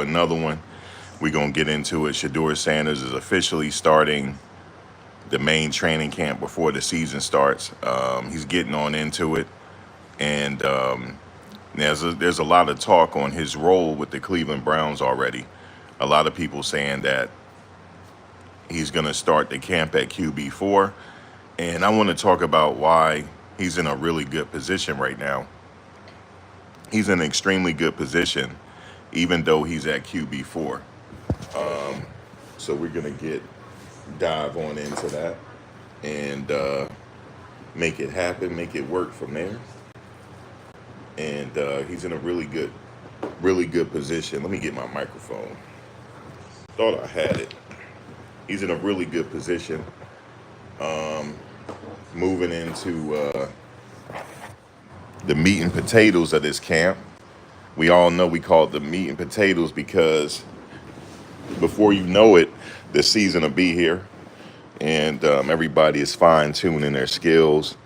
another one. We're going to get into it. Shadur Sanders is officially starting the main training camp before the season starts. He's getting on into it. And there's a lot of talk on his role with the Cleveland Browns already. A lot of people saying that he's going to start the camp at QB4. And I want to talk about why he's in a really good position right now. He's in an extremely good position, even though he's at QB4. So we're going to dive on into that and make it happen, make it work from there. And he's in a really good position. Let me get my microphone. Thought I had it. He's in a really good position. Moving into the meat and potatoes of this camp. We all know we call it the meat and potatoes because before you know it, the season will be here, and everybody is fine tuning their skills,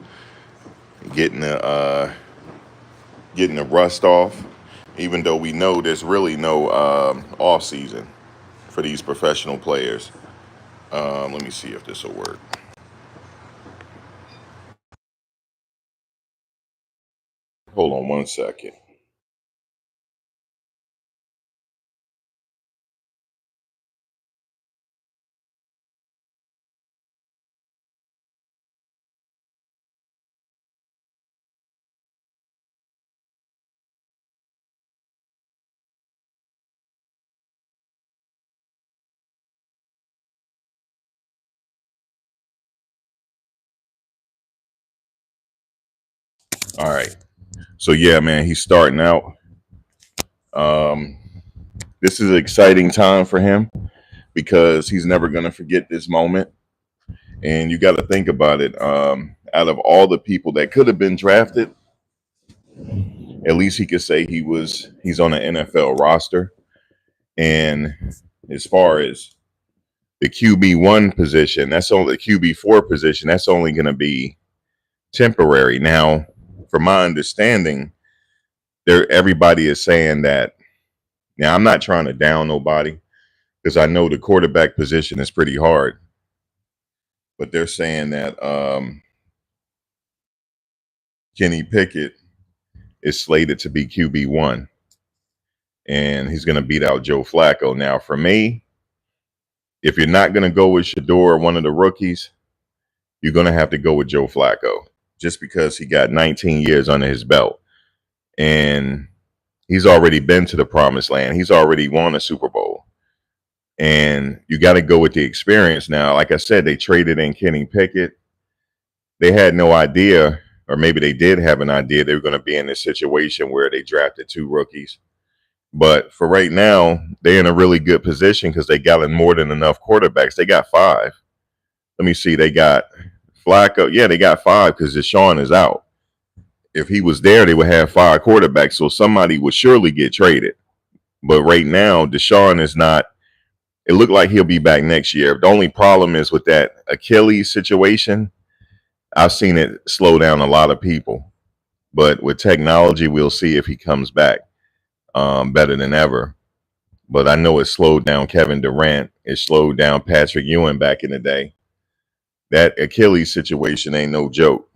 getting the rust off. Even though we know there's really no off season for these professional players. Let me see if this will work. Hold on one second. All right. So yeah, man, he's starting out. Um, this is an exciting time for him because he's never going to forget this moment. And you got to think about it. Out of all the people that could have been drafted, at least he could say he's on an NFL roster. And as far as the QB1 position, that's only the QB4 position. That's only going to be temporary. Now, from my understanding, everybody is saying that. Now, I'm not trying to down nobody because I know the quarterback position is pretty hard, but they're saying that Kenny Pickett is slated to be QB1, and he's going to beat out Joe Flacco. Now, for me, if you're not going to go with Shedeur or one of the rookies, you're going to have to go with Joe Flacco just because he got 19 years under his belt. And he's already been to the promised land. He's already won a Super Bowl. And you got to go with the experience now. Like I said, they traded in Kenny Pickett. They had no idea, or maybe they did have an idea they were going to be in this situation where they drafted two rookies. But for right now, they're in a really good position because they got in more than enough quarterbacks. They got five. Let me see. They got Flacco. Yeah, they got five because Deshaun is out. If he was there, they would have five quarterbacks. So somebody would surely get traded. But right now, Deshaun is not. It looked like he'll be back next year. The only problem is with that Achilles situation. I've seen it slow down a lot of people. But with technology, we'll see if he comes back better than ever. But I know it slowed down Kevin Durant. It slowed down Patrick Ewing back in the day. That Achilles situation ain't no joke.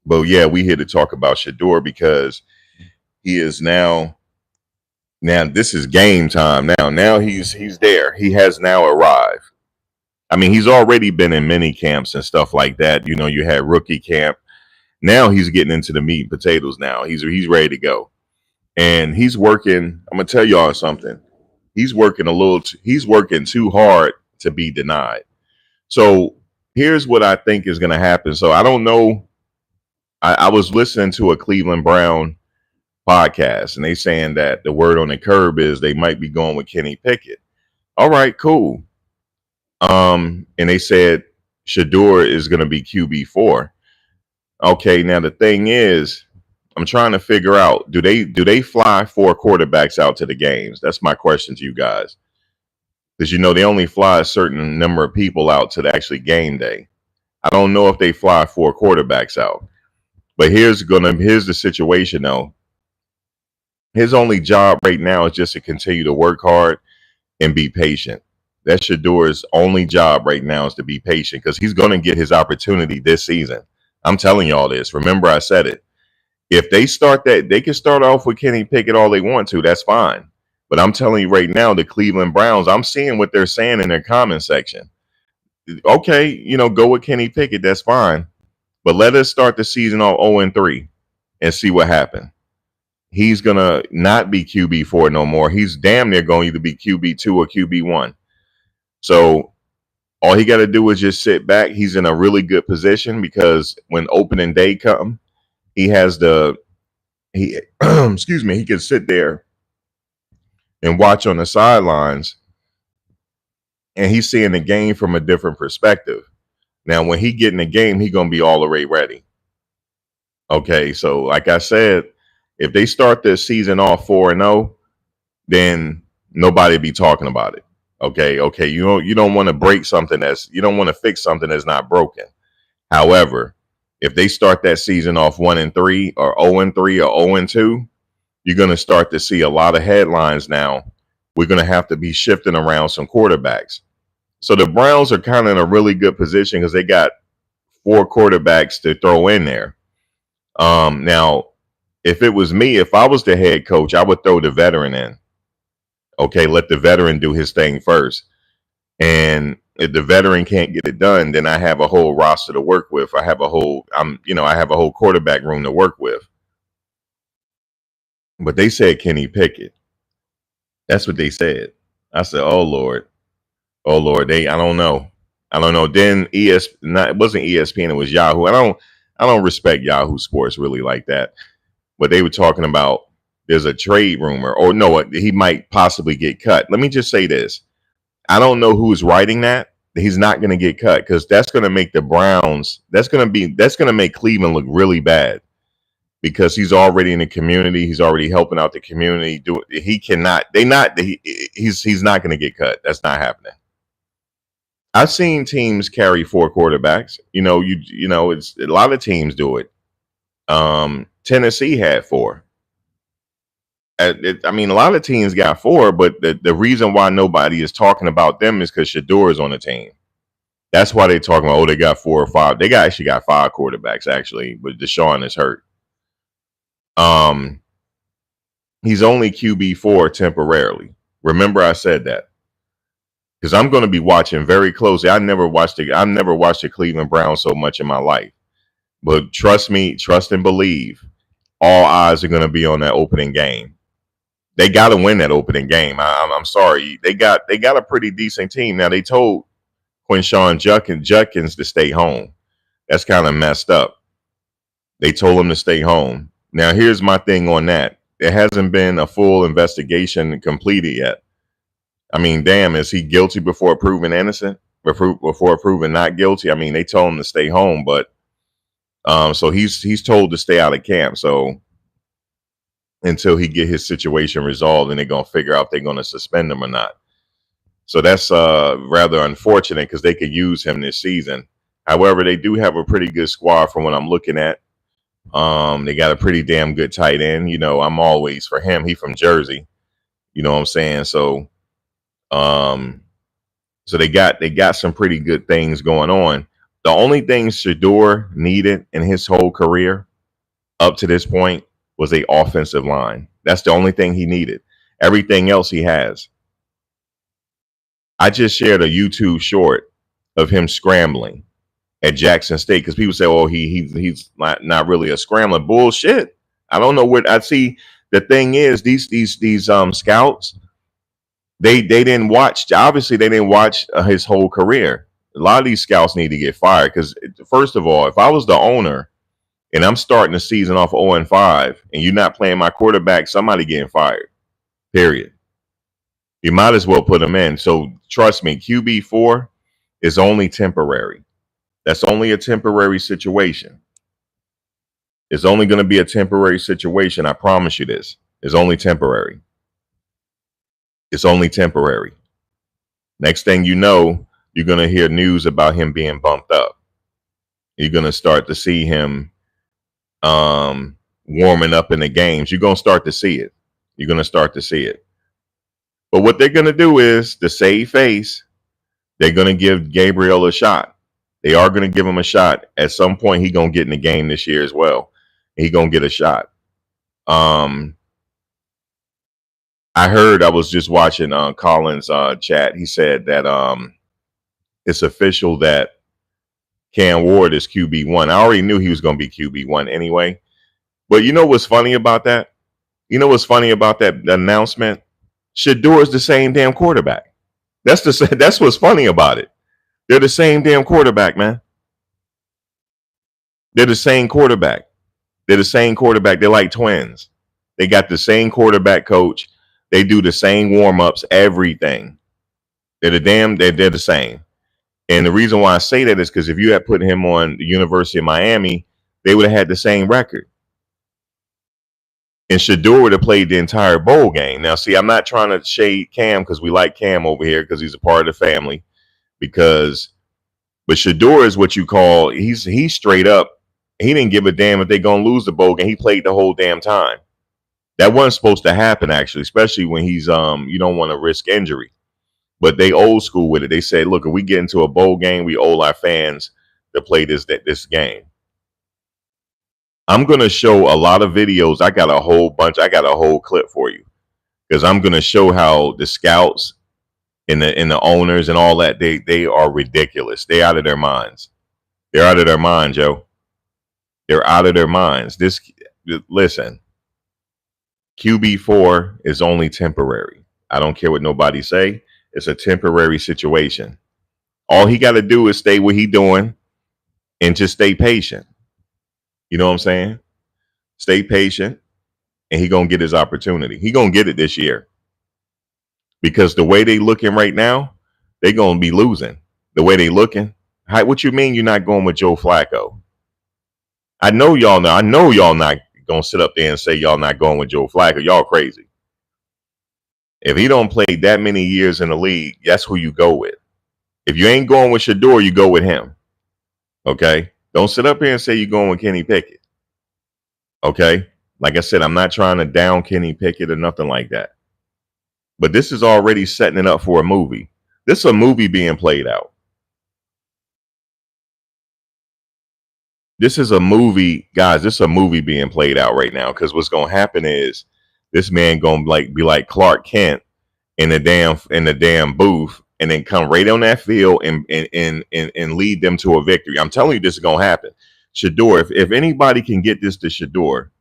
But yeah, we here to talk about Shadur because he is now this is game time now he's there. He has now arrived. I mean, he's already been in mini camps and stuff like that. You know, you had rookie camp. Now he's getting into the meat and potatoes now. He's ready to go. And he's working. I'm gonna tell y'all something. He's working he's working too hard to be denied. So here's what I think is gonna happen. So I don't know. I was listening to a Cleveland Brown podcast, and they saying that the word on the curb is they might be going with Kenny Pickett. All right, cool. And they said Shadur is going to be QB4. Okay, now the thing is, I'm trying to figure out do they fly four quarterbacks out to the games? That's my question to you guys, because you know they only fly a certain number of people out to the actually game day. I don't know if they fly four quarterbacks out, but here's the situation though. His only job right now is just to continue to work hard and be patient. That's Shedur's only job right now, is to be patient, because he's going to get his opportunity this season. I'm telling y'all this. Remember, I said it. If they start that, they can start off with Kenny Pickett all they want to. That's fine. But I'm telling you right now, the Cleveland Browns, I'm seeing what they're saying in their comment section. Okay, go with Kenny Pickett. That's fine. But let us start the season off 0-3 and see what happens. He's going to not be QB4 no more. He's damn near going to either be QB2 or QB1. So all he got to do is just sit back. He's in a really good position, because when opening day comes, he has excuse me, he can sit there and watch on the sidelines, and he's seeing the game from a different perspective. Now, when he get in the game, he's going to be all the way ready. Okay, so like I said, if they start the season off 4-0, then nobody be talking about it. Okay, you don't want to break something you don't want to fix something that's not broken. However, if they start that season off 1-3 or 0-3 or 0-2, you're going to start to see a lot of headlines now. We're going to have to be shifting around some quarterbacks. So the Browns are kind of in a really good position, because they got 4 quarterbacks to throw in there. Now, if it was me, if I was the head coach, I would throw the veteran in. Okay, let the veteran do his thing first. And if the veteran can't get it done, then I have a whole roster to work with. I have a whole quarterback room to work with. But they said Kenny Pickett. That's what they said. I said, oh Lord. I don't know. Then it wasn't ESPN, it was Yahoo. I don't respect Yahoo Sports really like that. But they were talking about there's a trade rumor, or no, he might possibly get cut. Let me just say this. I don't know who's writing that. He's not going to get cut, because that's going to make the Browns, that's going to make Cleveland look really bad, because he's already in the community. He's already helping out the community. He's not going to get cut. That's not happening. I've seen teams carry 4 quarterbacks. It's a lot of teams do it. Tennessee had 4. A lot of teams got 4, but the reason why nobody is talking about them is because Shadur is on the team. That's why they're talking about, they got 4 or 5. They actually got 5 quarterbacks, actually, but Deshaun is hurt. He's only QB4 temporarily. Remember, I said that, because I'm going to be watching very closely. I've never watched the Cleveland Browns so much in my life. But trust me, trust and believe, all eyes are going to be on that opening game. They got to win that opening game. I'm sorry. They got a pretty decent team. Now, they told Quinshon Judkins to stay home. That's kind of messed up. They told him to stay home. Now, here's my thing on that. There hasn't been a full investigation completed yet. Damn, is he guilty before proven innocent? Before proven not guilty? They told him to stay home, but so he's told to stay out of camp. So until he get his situation resolved, and they're gonna figure out if they're gonna suspend him or not. So that's rather unfortunate, because they could use him this season. However, they do have a pretty good squad from what I'm looking at. They got a pretty damn good tight end. I'm always for him. He from Jersey. You know what I'm saying? So they got some pretty good things going on. The only thing Shadur needed in his whole career up to this point was a offensive line. That's the only thing he needed. Everything else he has. I just shared a YouTube short of him scrambling at Jackson State, because people say, "Oh, he's not really a scrambler." Bullshit. I don't know what I see. The thing is, these scouts, they didn't watch. Obviously, they didn't watch his whole career. A lot of these scouts need to get fired, because first of all, if I was the owner and I'm starting the season off 0-5 and you're not playing my quarterback, somebody getting fired. Period. You might as well put him in. So trust me, QB4 is only temporary. That's only a temporary situation. It's only going to be a temporary situation. I promise you this. It's only temporary. It's only temporary. Next thing you know, you're going to hear news about him being bumped up. You're going to start to see him warming up in the games. You're going to start to see it. You're going to start to see it. But what they're going to do is to save face, they're going to give Gabriel a shot. They are going to give him a shot. At some point, he's going to get in the game this year as well. He's going to get a shot. I was just watching Colin's chat. He said that it's official that Cam Ward is QB1. I already knew he was going to be QB1 anyway. But you know what's funny about that? You know what's funny about that announcement? Shadur is the same damn quarterback. That's what's funny about it. They're the same damn quarterback, man. They're the same quarterback. They're the same quarterback. They're like twins. They got the same quarterback coach. They do the same warm-ups, everything. They're the same. And the reason why I say that is because if you had put him on the University of Miami, they would have had the same record. And Shadur would have played the entire bowl game. Now, see, I'm not trying to shade Cam because we like Cam over here because he's a part of the family. But Shadur is what you call, he's straight up. He didn't give a damn if they're going to lose the bowl game. He played the whole damn time. That wasn't supposed to happen, actually, especially when he's, you don't want to risk injury. But they old school with it. They said, look, if we get into a bowl game, we owe our fans to play this game. I'm going to show a lot of videos. I got a whole clip for you because I'm going to show how the scouts and the owners and all that, they are ridiculous. They're out of their minds. They're out of their minds, Joe. They're out of their minds. Listen, QB4 is only temporary. I don't care what nobody say. It's a temporary situation. All he got to do is stay what he doing and just stay patient. You know what I'm saying? Stay patient, and he going to get his opportunity. He going to get it this year. Because the way they looking right now, they going to be losing. The way they looking. What you mean you're not going with Joe Flacco? I know y'all not going to sit up there and say y'all not going with Joe Flacco. Y'all crazy. If he don't play that many years in the league, that's who you go with. If you ain't going with Shadur, you go with him. Okay? Don't sit up here and say you're going with Kenny Pickett. Okay? Like I said, I'm not trying to down Kenny Pickett or nothing like that. But this is already setting it up for a movie. This is a movie being played out. This is a movie, guys. This is a movie being played out right now. Because what's going to happen is this man going to be like Clark Kent in the damn booth, and then come right on that field and lead them to a victory. I'm telling you, this is going to happen. Shadur, if anybody can get this to Shadur,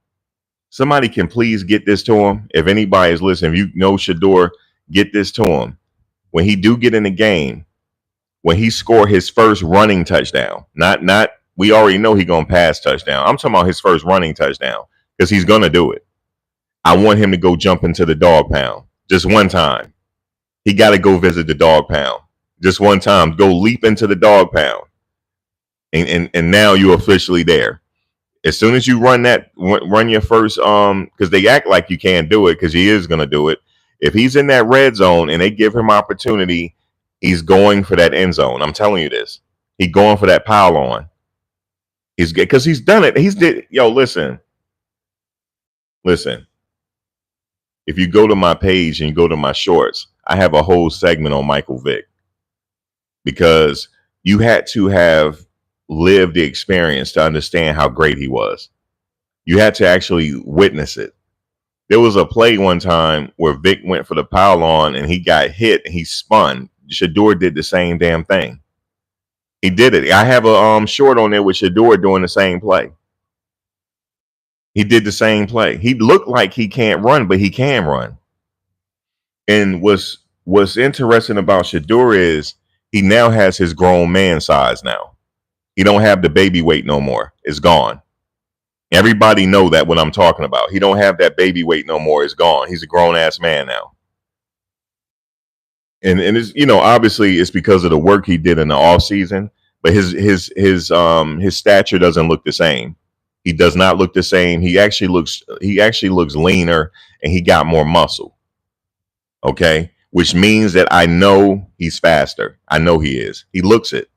somebody can please get this to him. If anybody is listening, if you know Shadur, get this to him. When he do get in the game, when he score his first running touchdown, not we already know he gonna pass touchdown. I'm talking about his first running touchdown because he's gonna do it. I want him to go jump into the dog pound just one time. He got to go visit the dog pound just one time. Go leap into the dog pound, and now you're officially there. As soon as you run your first, because they act like you can't do it because he is going to do it. If he's in that red zone and they give him opportunity, he's going for that end zone. I'm telling you this. He's going for that pile on. Because he's done it. Listen. If you go to my page and you go to my shorts, I have a whole segment on Michael Vick because you had to have lived the experience to understand how great he was. You had to actually witness it. There was a play one time where Vick went for the pile on and he got hit and he spun. Shadur did the same damn thing. He did it. I have a short on there with Shadur doing the same play. He did the same play. He looked like he can't run, but he can run. And what's interesting about Shadur is he now has his grown man size now. He don't have the baby weight no more. It's gone. Everybody know that what I'm talking about. He don't have that baby weight no more. It's gone. He's a grown ass man now. And it's, obviously it's because of the work he did in the off season, but his stature doesn't look the same. He does not look the same. He actually looks leaner and he got more muscle. Okay. Which means that I know he's faster. I know he is. He looks it.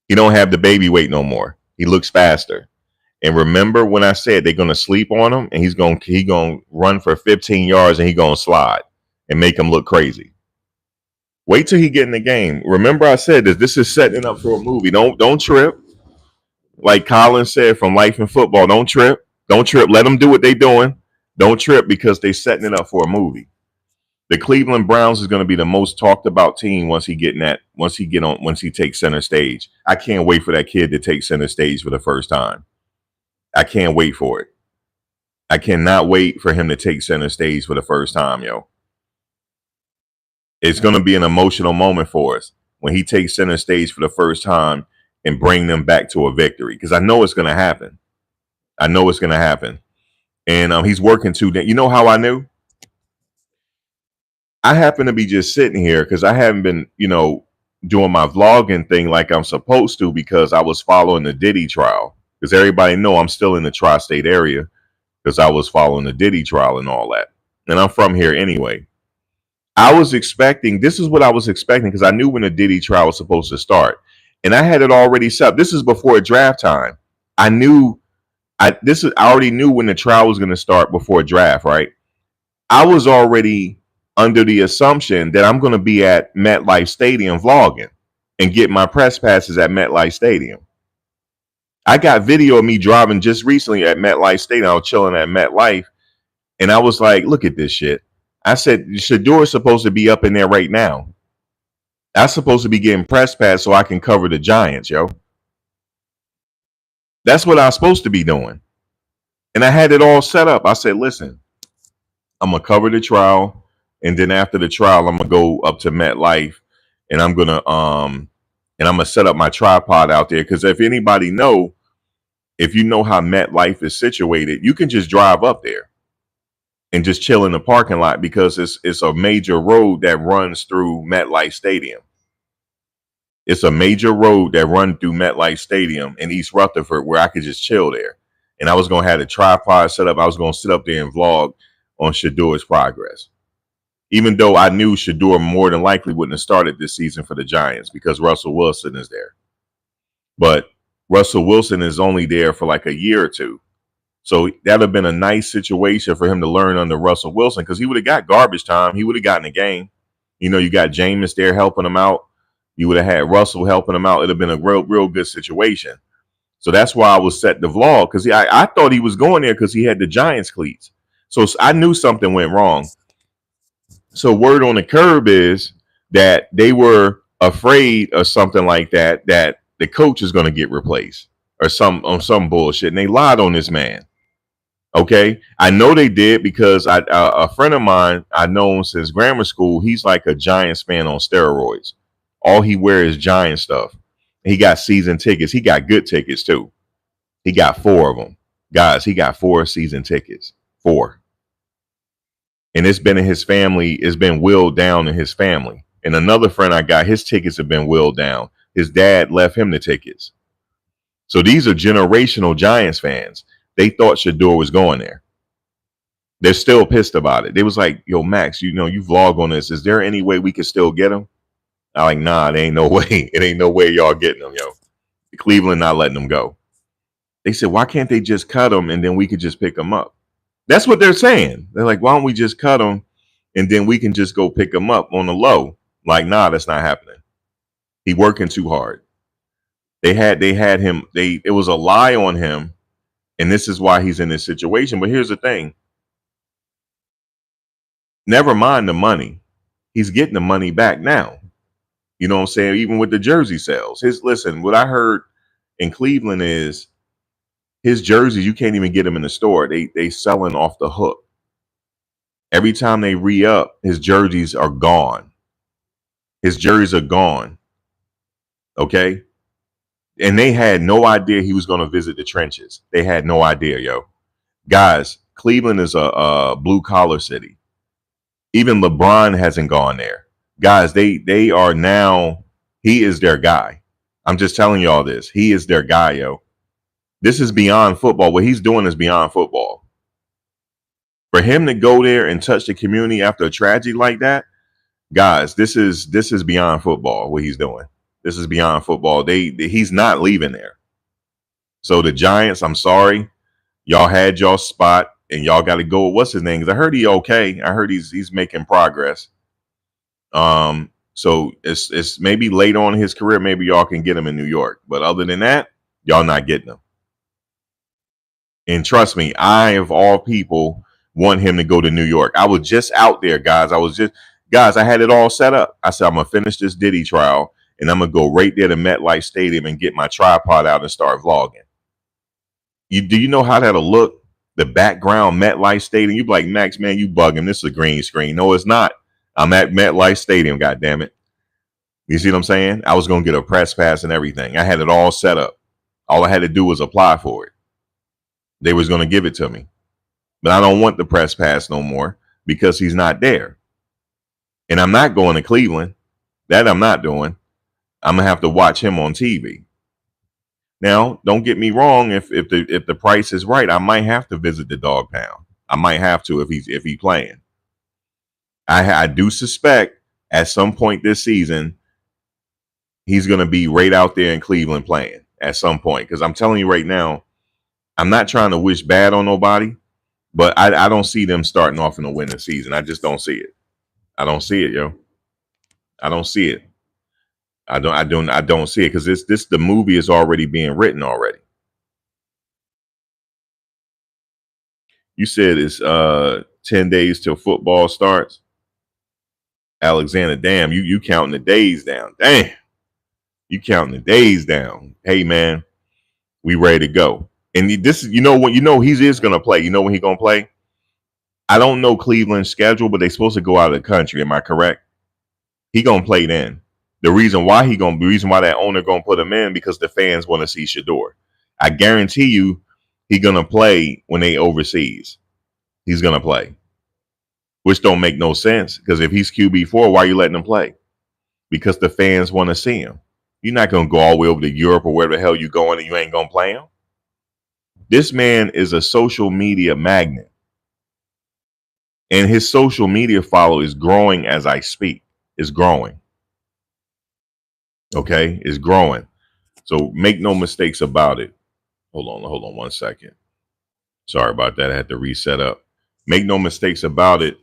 He don't have the baby weight no more. He looks faster. And remember when I said they're going to sleep on him and he going to run for 15 yards and he going to slide and make him look crazy. Wait till he get in the game. Remember I said this is setting up for a movie. Don't trip. Like Colin said from Life and Football, don't trip. Don't trip. Let them do what they doing. Don't trip because they setting it up for a movie. The Cleveland Browns is going to be the most talked about team once he takes center stage. I can't wait for that kid to take center stage for the first time. I can't wait for it. I cannot wait for him to take center stage for the first time, yo. It's going to be an emotional moment for us when he takes center stage for the first time and bring them back to a victory, because I know it's going to happen. I know it's going to happen. And he's working too. You know how I knew? I happen to be just sitting here because I haven't been, doing my vlogging thing like I'm supposed to, because I was following the Diddy trial. Because everybody know I'm still in the tri-state area because I was following the Diddy trial and all that. And I'm from here anyway. This is what I was expecting, because I knew when the Diddy trial was supposed to start. And I had it already set up. This is before draft time. I already knew when the trial was going to start before draft, right? I was already under the assumption that I'm going to be at MetLife Stadium vlogging and get my press passes at MetLife Stadium. I got video of me driving just recently at MetLife Stadium. I was chilling at MetLife, and I was like, look at this shit. I said, Shadur is supposed to be up in there right now. I'm supposed to be getting press pass so I can cover the Giants, yo. That's what I was supposed to be doing. And I had it all set up. I said, listen, I'm going to cover the trial. And then after the trial, I'm going to go up to MetLife, and I'm going to set up my tripod out there. Because if anybody if you know how MetLife is situated, you can just drive up there and just chill in the parking lot, because it's a major road that runs through MetLife Stadium. It's a major road that runs through MetLife Stadium in East Rutherford, where I could just chill there. And I was going to have a tripod set up. I was going to sit up there and vlog on Shedur's progress. Even though I knew Shadur more than likely wouldn't have started this season for the Giants because Russell Wilson is there. But Russell Wilson is only there for like a year or two. So that would have been a nice situation for him to learn under Russell Wilson, because he would have got garbage time. He would have gotten a game. You got Jameis there helping him out. You would have had Russell helping him out. It would have been a real good situation. So that's why I was set the vlog, because I thought he was going there because he had the Giants cleats. So I knew something went wrong. So word on the curb is that they were afraid of something like that the coach is going to get replaced or some bullshit. And they lied on this man. Okay. I know they did, because a friend of mine I've known since grammar school, he's like a Giants fan on steroids. All he wears is Giant stuff. He got season tickets. He got good tickets too. He got 4 of them. Guys, he got 4 season tickets. 4. And it's been in his family. It's been willed down in his family. And another friend I got, his tickets have been willed down. His dad left him the tickets. So these are generational Giants fans. They thought Shadur was going there. They're still pissed about it. They was like, yo, Max, you vlog on this. Is there any way we could still get him? I'm like, nah, there ain't no way. It ain't no way y'all getting them, yo. Cleveland not letting them go. They said, why can't they just cut them and then we could just pick them up? That's what they're saying. They're like, why don't we just cut them and then we can just go pick them up on the low? Like, nah, that's not happening. He working too hard. They had him. It was a lie on him. And this is why he's in this situation. But here's the thing. Never mind the money. He's getting the money back now. You know what I'm saying? Even with the jersey sales. Listen, what I heard in Cleveland is his jerseys, you can't even get them in the store. They selling off the hook. Every time they re-up, his jerseys are gone. His jerseys are gone. Okay? And they had no idea he was going to visit the trenches. They had no idea, yo. Guys, Cleveland is a blue-collar city. Even LeBron hasn't gone there. Guys, they are now, he is their guy. I'm just telling y'all this. He is their guy, yo. This is beyond football. What he's doing is beyond football. For him to go there and touch the community after a tragedy like that, guys, this is beyond football, what he's doing. This is beyond football. He's not leaving there. So the Giants, I'm sorry, y'all had y'all spot, and y'all got to go. What's his name? 'Cause I heard he okay. I heard he's making progress. So it's maybe later on in his career, maybe y'all can get him in New York. But other than that, y'all not getting him. And trust me, I of all people want him to go to New York. I was just out there, guys. I had it all set up. I said, I'm gonna finish this Diddy trial and I'm gonna go right there to MetLife Stadium and get my tripod out and start vlogging. Do you know how that'll look? The background MetLife Stadium. You be like, Max, man, you bugging. This is a green screen. No, it's not. I'm at MetLife Stadium, God damn it. You see what I'm saying? I was gonna get a press pass and everything. I had it all set up. All I had to do was apply for it. They was gonna give it to me. But I don't want the press pass no more because he's not there. And I'm not going to Cleveland. That I'm not doing. I'm gonna have to watch him on TV. Now, don't get me wrong. If the price is right, I might have to visit the dog pound. I might have to if he's playing. I do suspect at some point this season he's gonna be right out there in Cleveland playing at some point. Because I'm telling you right now, I'm not trying to wish bad on nobody, but I don't see them starting off in a winning season. I just don't see it. I don't see it, yo. I don't see it. I don't see it because the movie is already being written already. You said it's 10 days till football starts. Alexander, damn, you counting the days down. Damn. You counting the days down. Hey man, we ready to go. And this is, he is gonna play. You know when he gonna play? I don't know Cleveland's schedule, but they're supposed to go out of the country. Am I correct? He gonna play then. The reason why that owner gonna put him in because the fans want to see Shadur. I guarantee you, he gonna play when they overseas. He's gonna play, which don't make no sense because if he's QB4, why are you letting him play? Because the fans want to see him. You're not gonna go all the way over to Europe or where the hell you going and you ain't gonna play him. This man is a social media magnet, and his social media follow is growing as I speak. It's growing. Okay, it's growing. So make no mistakes about it. Hold on 1 second. Sorry about that. I had to reset up. Make no mistakes about it.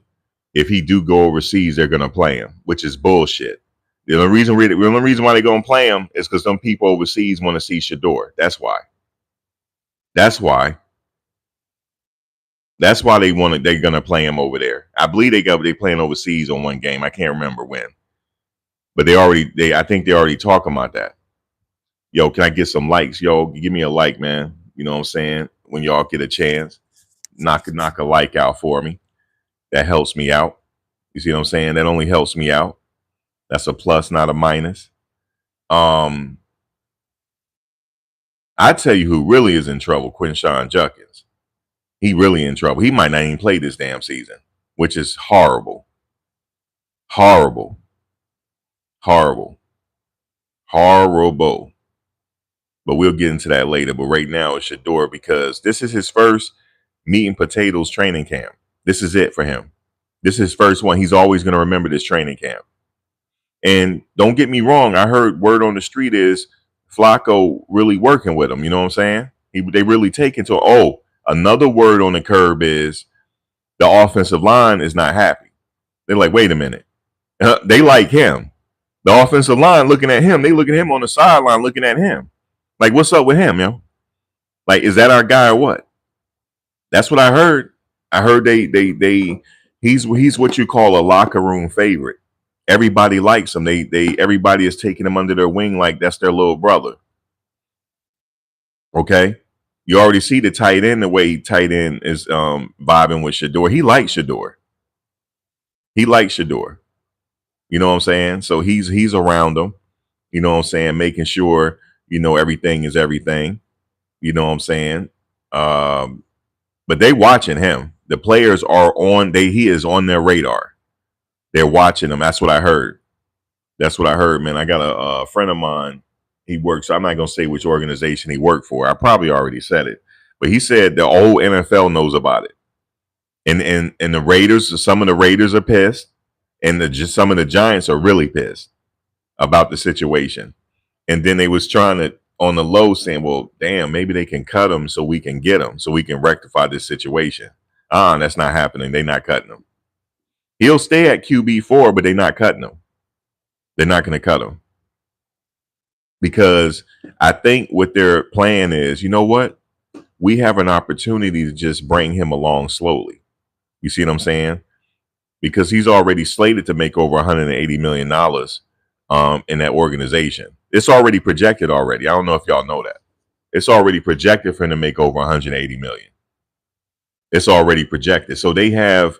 If he do go overseas, they're gonna play him, which is bullshit. The only reason why they're gonna play him is because some people overseas want to see Shadur. That's why. That's why they're gonna play him over there. I believe they playing overseas on one game. I can't remember when. But I think they already talking about that. Yo, can I get some likes? Yo, give me a like, man. You know what I'm saying? When y'all get a chance, knock a like out for me. That helps me out. You see what I'm saying? That only helps me out. That's a plus, not a minus. I tell you who really is in trouble, Quinshon Judson. He really in trouble. He might not even play this damn season, which is horrible. Horrible. Horrible. Horrible. But we'll get into that later. But right now it's Shadur because this is his first meat and potatoes training camp. This is it for him. This is his first one. He's always going to remember this training camp. And don't get me wrong. I heard word on the street is Flacco really working with him. You know what I'm saying? They really take into another word on the curb is the offensive line is not happy. They're like, wait a minute. They like him. The offensive line looking at him. They look at him on the sideline looking at him. Like, what's up with him, yo? Like, is that our guy or what? That's what I heard. I heard he's what you call a locker room favorite. Everybody likes him. Everybody is taking him under their wing like that's their little brother. Okay? You already see the tight end, the way tight end is vibing with Shadur. He likes Shadur. He likes Shadur. You know what I'm saying? So he's around him. You know what I'm saying? Making sure, everything is everything. You know what I'm saying? But they watching him. The players are he is on their radar. They're watching him. That's what I heard. That's what I heard, man. I got a friend of mine. He works. I'm not going to say which organization he worked for. I probably already said it. But he said the whole NFL knows about it. And the Raiders, some of the Raiders are pissed. And some of the Giants are really pissed about the situation. And then they was trying to on the low saying, well, damn, maybe they can cut him so we can get him, so we can rectify this situation. That's not happening. They're not cutting him. He'll stay at QB4, but they're not cutting him. They're not going to cut him. Because I think what their plan is, you know what? We have an opportunity to just bring him along slowly. You see what I'm saying? Because he's already slated to make over $180 million in that organization. It's already projected already. I don't know if y'all know that. It's already projected for him to make over 180 million. It's already projected. So they're going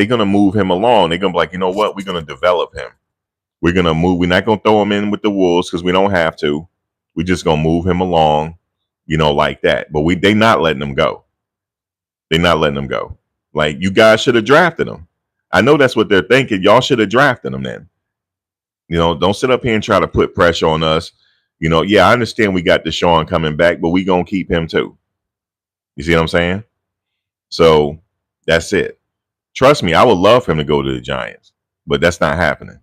to move him along. They're going to be like, you know what? We're going to develop him. We're going to move. We're not going to throw him in with the Wolves because we don't have to. We're just going to move him along, like that. But they're not letting him go. They're not letting him go. Like, you guys should have drafted him. I know that's what they're thinking. Y'all should have drafted him then. Don't sit up here and try to put pressure on us. I understand we got Deshaun coming back, but we going to keep him too. You see what I'm saying? So that's it. Trust me, I would love for him to go to the Giants, but that's not happening.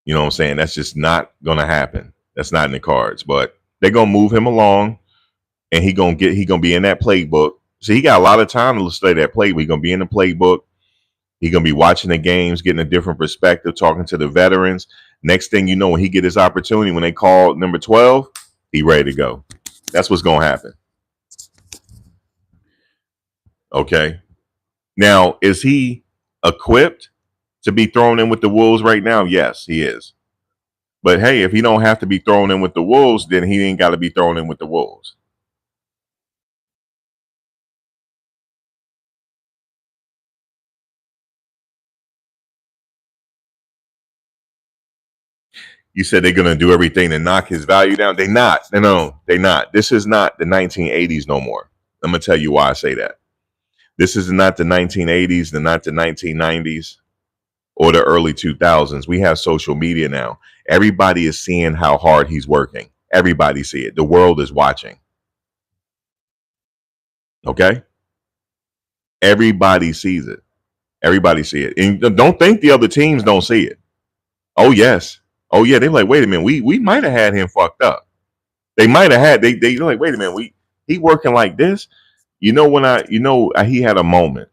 You know what I'm saying? That's just not going to happen. That's not in the cards, but they're going to move him along and he going to be in that playbook. So he got a lot of time to study that playbook. He's going to be in the playbook. He's going to be watching the games, getting a different perspective, talking to the veterans. Next thing you know, when he get his opportunity, when they call number 12, he ready to go. That's what's going to happen. Okay. Now, is he equipped to be thrown in with the Wolves right now? Yes, he is. But hey, if he don't have to be thrown in with the Wolves, then he ain't got to be thrown in with the Wolves. You said they're going to do everything to knock his value down. They're not. No, they're not. This is not the 1980s no more. I'm going to tell you why I say that. This is not the 1980s, not the 1990s, or the early 2000s. We have social media now. Everybody is seeing how hard he's working. Everybody see it. The world is watching. Okay? Everybody sees it. Everybody see it. And don't think the other teams don't see it. Oh, yes. Oh, yeah. They're like, wait a minute. We might have had him fucked up. They might have had. They're like, wait a minute. He working like this. He had a moment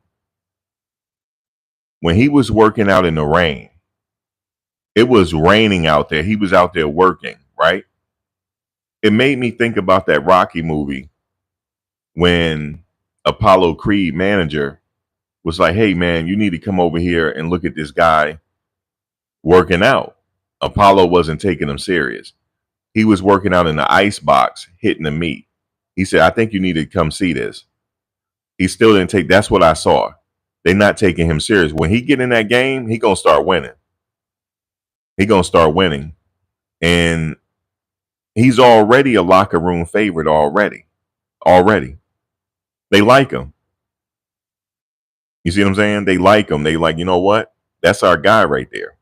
when he was working out in the rain. It was raining out there. He was out there working, right? It made me think about that Rocky movie when Apollo Creed manager was like, hey, man, you need to come over here and look at this guy working out. Apollo wasn't taking him serious. He was working out in the ice box, hitting the meat. He said, I think you need to come see this. He still didn't take. That's what I saw. They're not taking him serious. When he get in that game, he going to start winning. He going to start winning. And he's already a locker room favorite already. They like him. You see what I'm saying? They like him. They like, you know what? That's our guy right there.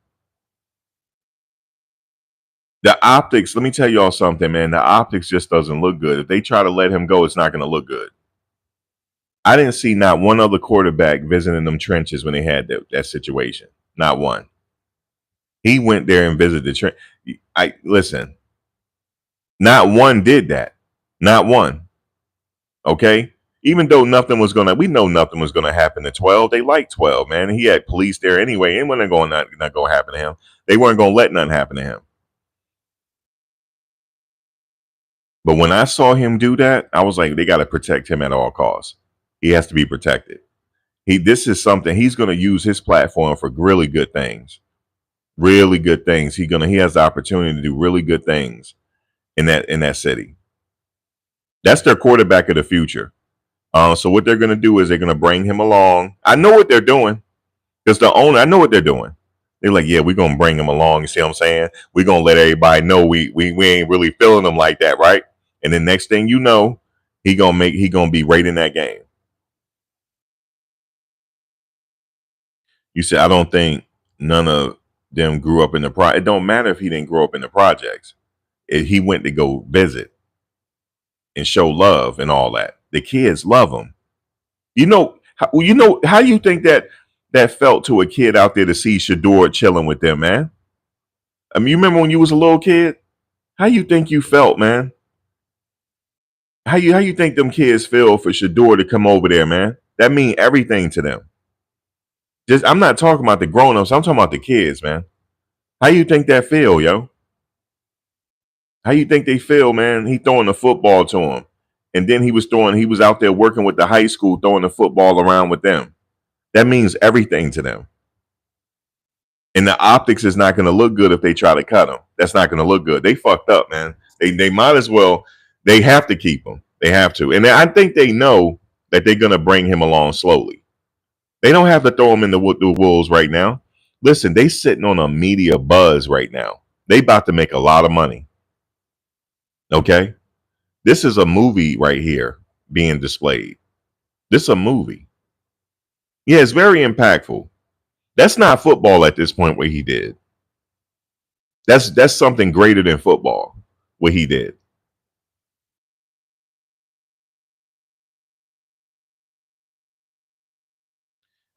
The optics, let me tell y'all something, man. The optics just doesn't look good. If they try to let him go, it's not going to look good. I didn't see not one other quarterback visiting them trenches when they had that situation. Not one. He went there and visited the trench. Listen. Not one did that. Not one. Okay? Even though we know nothing was going to happen to 12. They like 12, man. He had police there anyway. It wasn't going not going to happen to him. They weren't going to let nothing happen to him. But when I saw him do that, I was like, they got to protect him at all costs. He has to be protected. This is something he's going to use his platform for really good things. Really good things. He has the opportunity to do really good things in that city. That's their quarterback of the future. So what they're going to do is they're going to bring him along. I know what they're doing. Because the owner, I know what they're doing. They're like, yeah, we're going to bring him along. You see what I'm saying? We're going to let everybody know we ain't really feeling him like that, right? And the next thing you know, he going to be right in that game. You said, I don't think none of them grew up in the project. It don't matter if he didn't grow up in the projects. He went to go visit and show love and all that. The kids love him. How you think that felt to a kid out there to see Shadur chilling with them, man? I mean, you remember when you was a little kid? How you think you felt, man? How you think them kids feel for Shadur to come over there, man? That mean everything to them. Just I'm not talking about the grown-ups, I'm talking about the kids, man. How you think that feel, yo? How you think they feel, man? He throwing the football to him. And then he was out there working with the high school, throwing the football around with them. That means everything to them. And the optics is not going to look good if they try to cut him. That's not going to look good. They fucked up, man. They might as well. They have to keep him. They have to. And I think they know that they're going to bring him along slowly. They don't have to throw him in the wolves right now. Listen, they sitting on a media buzz right now. They about to make a lot of money. Okay? This is a movie right here being displayed. This is a movie. Yeah, it's very impactful. That's not football at this point, what he did. That's something greater than football, what he did.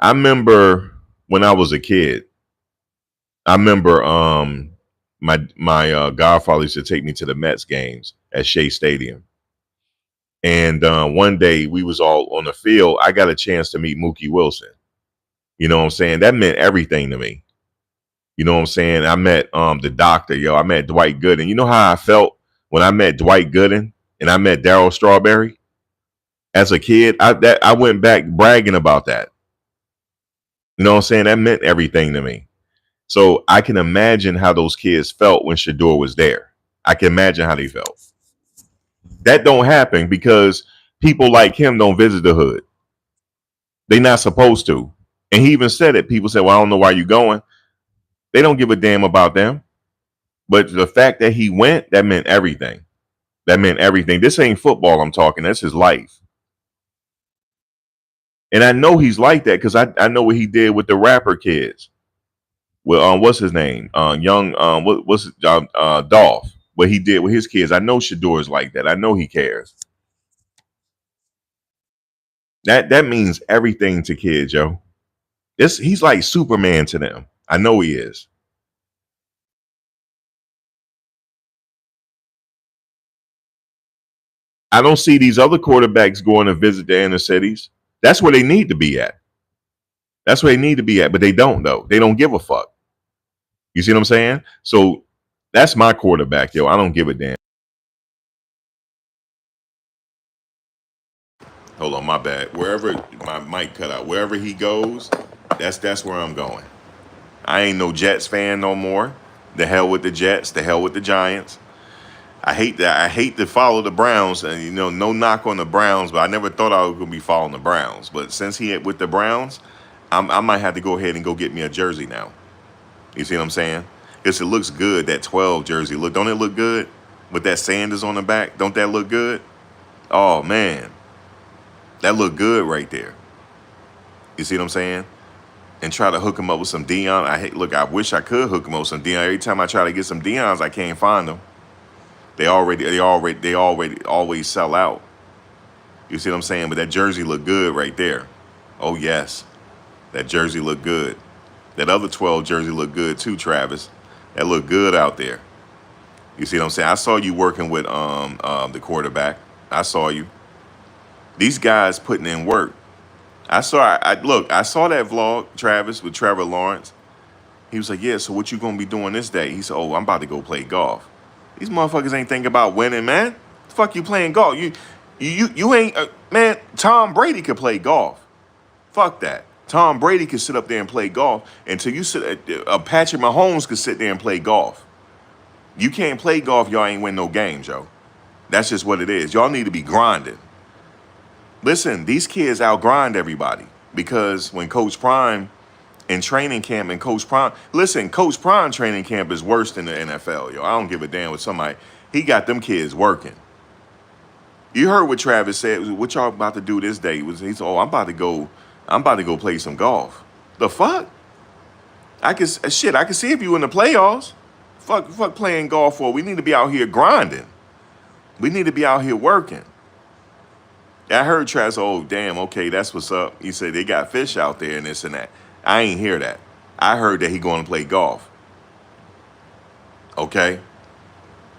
I remember when I was a kid, I remember my godfather used to take me to the Mets games at Shea Stadium. And one day we was all on the field. I got a chance to meet Mookie Wilson. You know what I'm saying? That meant everything to me. You know what I'm saying? I met the doctor, yo. I met Dwight Gooden. You know how I felt when I met Dwight Gooden and I met Darryl Strawberry as a kid? I went back bragging about that. You know what I'm saying? That meant everything to me. So I can imagine how those kids felt when Shadur was there. I can imagine how they felt. That don't happen because people like him don't visit the hood. They not supposed to. And he even said it. People say, well, I don't know why you going. They don't give a damn about them. But the fact that he went, that meant everything. That meant everything. This ain't football I'm talking. That's his life. And I know he's like that because I know what he did with the rapper kids. Well, what's his name? Young, what's Dolph. What he did with his kids. I know Shedeur is like that. I know he cares. That means everything to kids, yo. He's like Superman to them. I know he is. I don't see these other quarterbacks going to visit the inner cities. That's where they need to be at. That's where they need to be at, but they don't though. They don't give a fuck. You see what I'm saying? So that's my quarterback, yo. I don't give a damn. Hold on, my bad. Wherever my mic cut out, wherever he goes, that's where I'm going. I ain't no Jets fan no more. The hell with the Jets. The hell with the Giants. I hate that. I hate to follow the Browns, and no knock on the Browns, but I never thought I was gonna be following the Browns. But since he with the Browns, I might have to go ahead and go get me a jersey now. You see what I'm saying? Because it looks good. That 12 jersey don't it look good with that Sanders on the back? Don't that look good? Oh man, that look good right there. You see what I'm saying? And try to hook him up with some Deion. I wish I could hook him up with some Deion. Every time I try to get some Deion's, I can't find them. They always sell out. You see what I'm saying? But that jersey look good right there. Oh yes, that jersey look good. That other 12 jersey look good too, Travis. That look good out there. You see what I'm saying? I saw you working with the quarterback. I saw you. These guys putting in work. I saw that vlog, Travis, with Trevor Lawrence. He was like, yeah, so what you gonna be doing this day? He said, oh, I'm about to go play golf. These motherfuckers ain't thinking about winning, man. The fuck you playing golf? You ain't man. Tom Brady could play golf. Fuck that. Tom Brady could sit up there and play golf until you sit. Patrick Mahomes could sit there and play golf. You can't play golf, y'all ain't win no games, yo. That's just what it is. Y'all need to be grinding. Listen, these kids outgrind everybody because when Coach Prime in training camp and Coach Prime, listen, Coach Prime training camp is worse than the NFL, yo. I don't give a damn with somebody. He got them kids working. You heard what Travis said. What y'all about to do this day? He said, oh, I'm about to go play some golf. The fuck? I can see if you in the playoffs. Fuck playing golf for. We need to be out here grinding. We need to be out here working. I heard Travis, oh, damn, okay, that's what's up. He said they got fish out there and this and that. I ain't hear that. I heard that he going to play golf. Okay?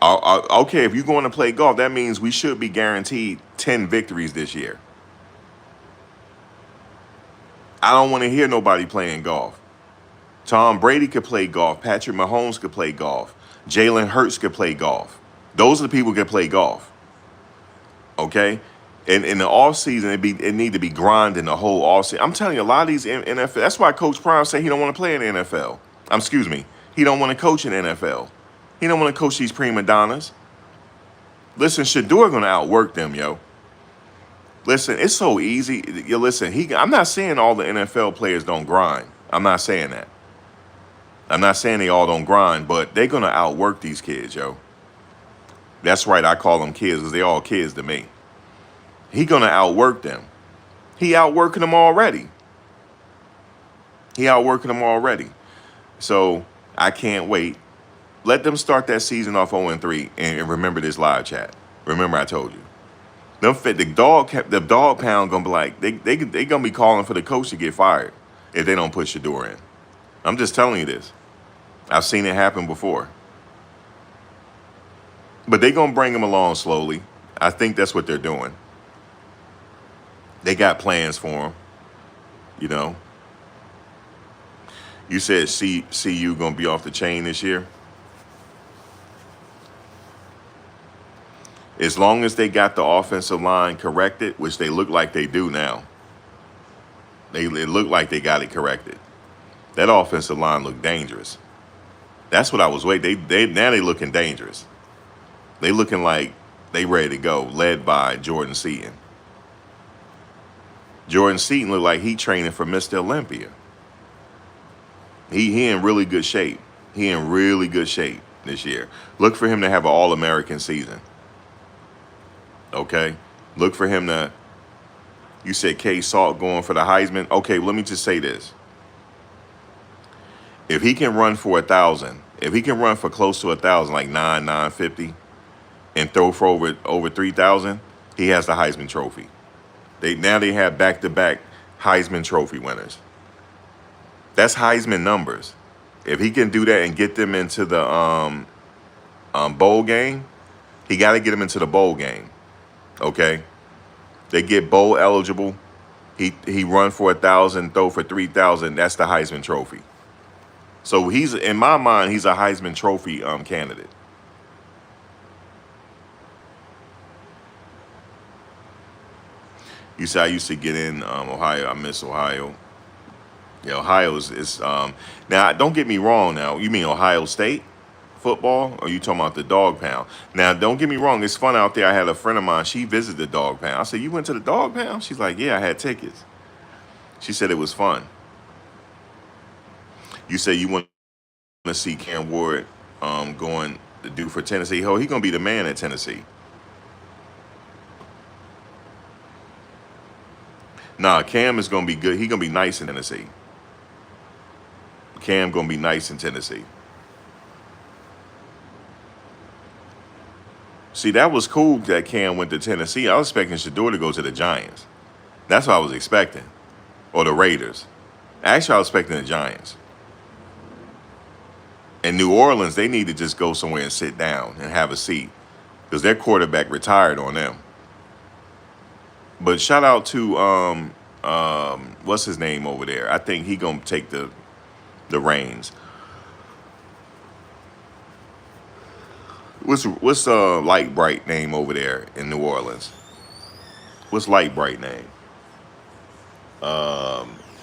Okay, if you're going to play golf, that means we should be guaranteed 10 victories this year. I don't want to hear nobody playing golf. Tom Brady could play golf. Patrick Mahomes could play golf. Jalen Hurts could play golf. Those are the people who can play golf. Okay? And in the offseason, it need to be grinding the whole offseason. I'm telling you, a lot of these NFL, that's why Coach Prime say he don't want to play in the NFL. Excuse me. He don't want to coach in the NFL. He don't want to coach these prima donnas. Listen, Shadur going to outwork them, yo. Listen, it's so easy. You listen, I'm not saying all the NFL players don't grind. I'm not saying that. I'm not saying they all don't grind, but they're going to outwork these kids, yo. That's right, I call them kids because they all kids to me. He going to outwork them. He outworking them already. So I can't wait. Let them start that season off 0-3 and remember this live chat. Remember I told you. The dog pound gonna be like they gonna be calling for the coach to get fired if they don't put Shedeur in. I'm just telling you this. I've seen it happen before. But they gonna bring him along slowly. I think that's what they're doing. They got plans for him. You know. You said CU gonna be off the chain this year. As long as they got the offensive line corrected, which they look like they do now. It look like they got it corrected. That offensive line looked dangerous. That's what I was waiting. Now they looking dangerous. They looking like they ready to go, led by Jordan Seaton. Jordan Seaton looked like he training for Mr. Olympia. He in really good shape. He in really good shape this year. Look for him to have an All-American season. Okay? Look for him to, you said K Salt going for the Heisman. Okay, let me just say this. If he can run for 1,000, if he can run for close to 1,000, like 950, and throw for over 3,000, he has the Heisman Trophy. They have back-to-back Heisman Trophy winners. That's Heisman numbers. If he can do that and get them into the bowl game, he got to get them into the bowl game. Okay, they get bowl eligible. He run for 1,000, throw for 3,000. That's the Heisman Trophy. So he's, in my mind, he's a Heisman Trophy candidate. You say I used to get in Ohio. I miss Ohio. Yeah, Ohio is now. Don't get me wrong. Now you mean Ohio State football, or you talking about the dog pound? Now, don't get me wrong, it's fun out there. I had a friend of mine, she visited the dog pound. I said, you went to the dog pound? She's like, yeah, I had tickets. She said it was fun. You say you want to see Cam Ward going to do for Tennessee. Oh, he gonna be the man at Tennessee. Nah, Cam is gonna be good. He gonna be nice in Tennessee. Cam gonna be nice in Tennessee. See, that was cool that Cam went to Tennessee. I was expecting Shadur to go to the Giants. That's what I was expecting. Or the Raiders. Actually, I was expecting the Giants. In New Orleans, they need to just go somewhere and sit down and have a seat. Because their quarterback retired on them. But shout out to, what's his name over there? I think he going to take the reins. What's Light Bright name over there in New Orleans? What's Light Bright name?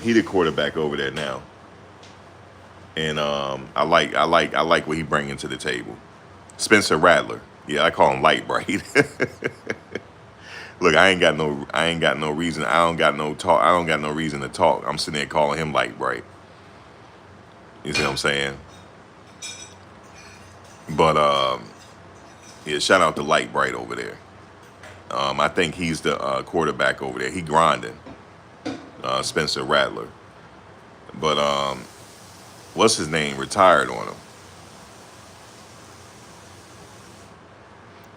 He the quarterback over there now, and I like what he bringing to the table. Spencer Rattler, yeah, I call him Light Bright. Look, I ain't got no reason. I don't got no reason to talk. I'm sitting there calling him Light Bright. You see what I'm saying? But yeah, shout out to Light Bright over there. I think he's the quarterback over there. He grinding. Spencer Rattler. But what's his name? Retired on him.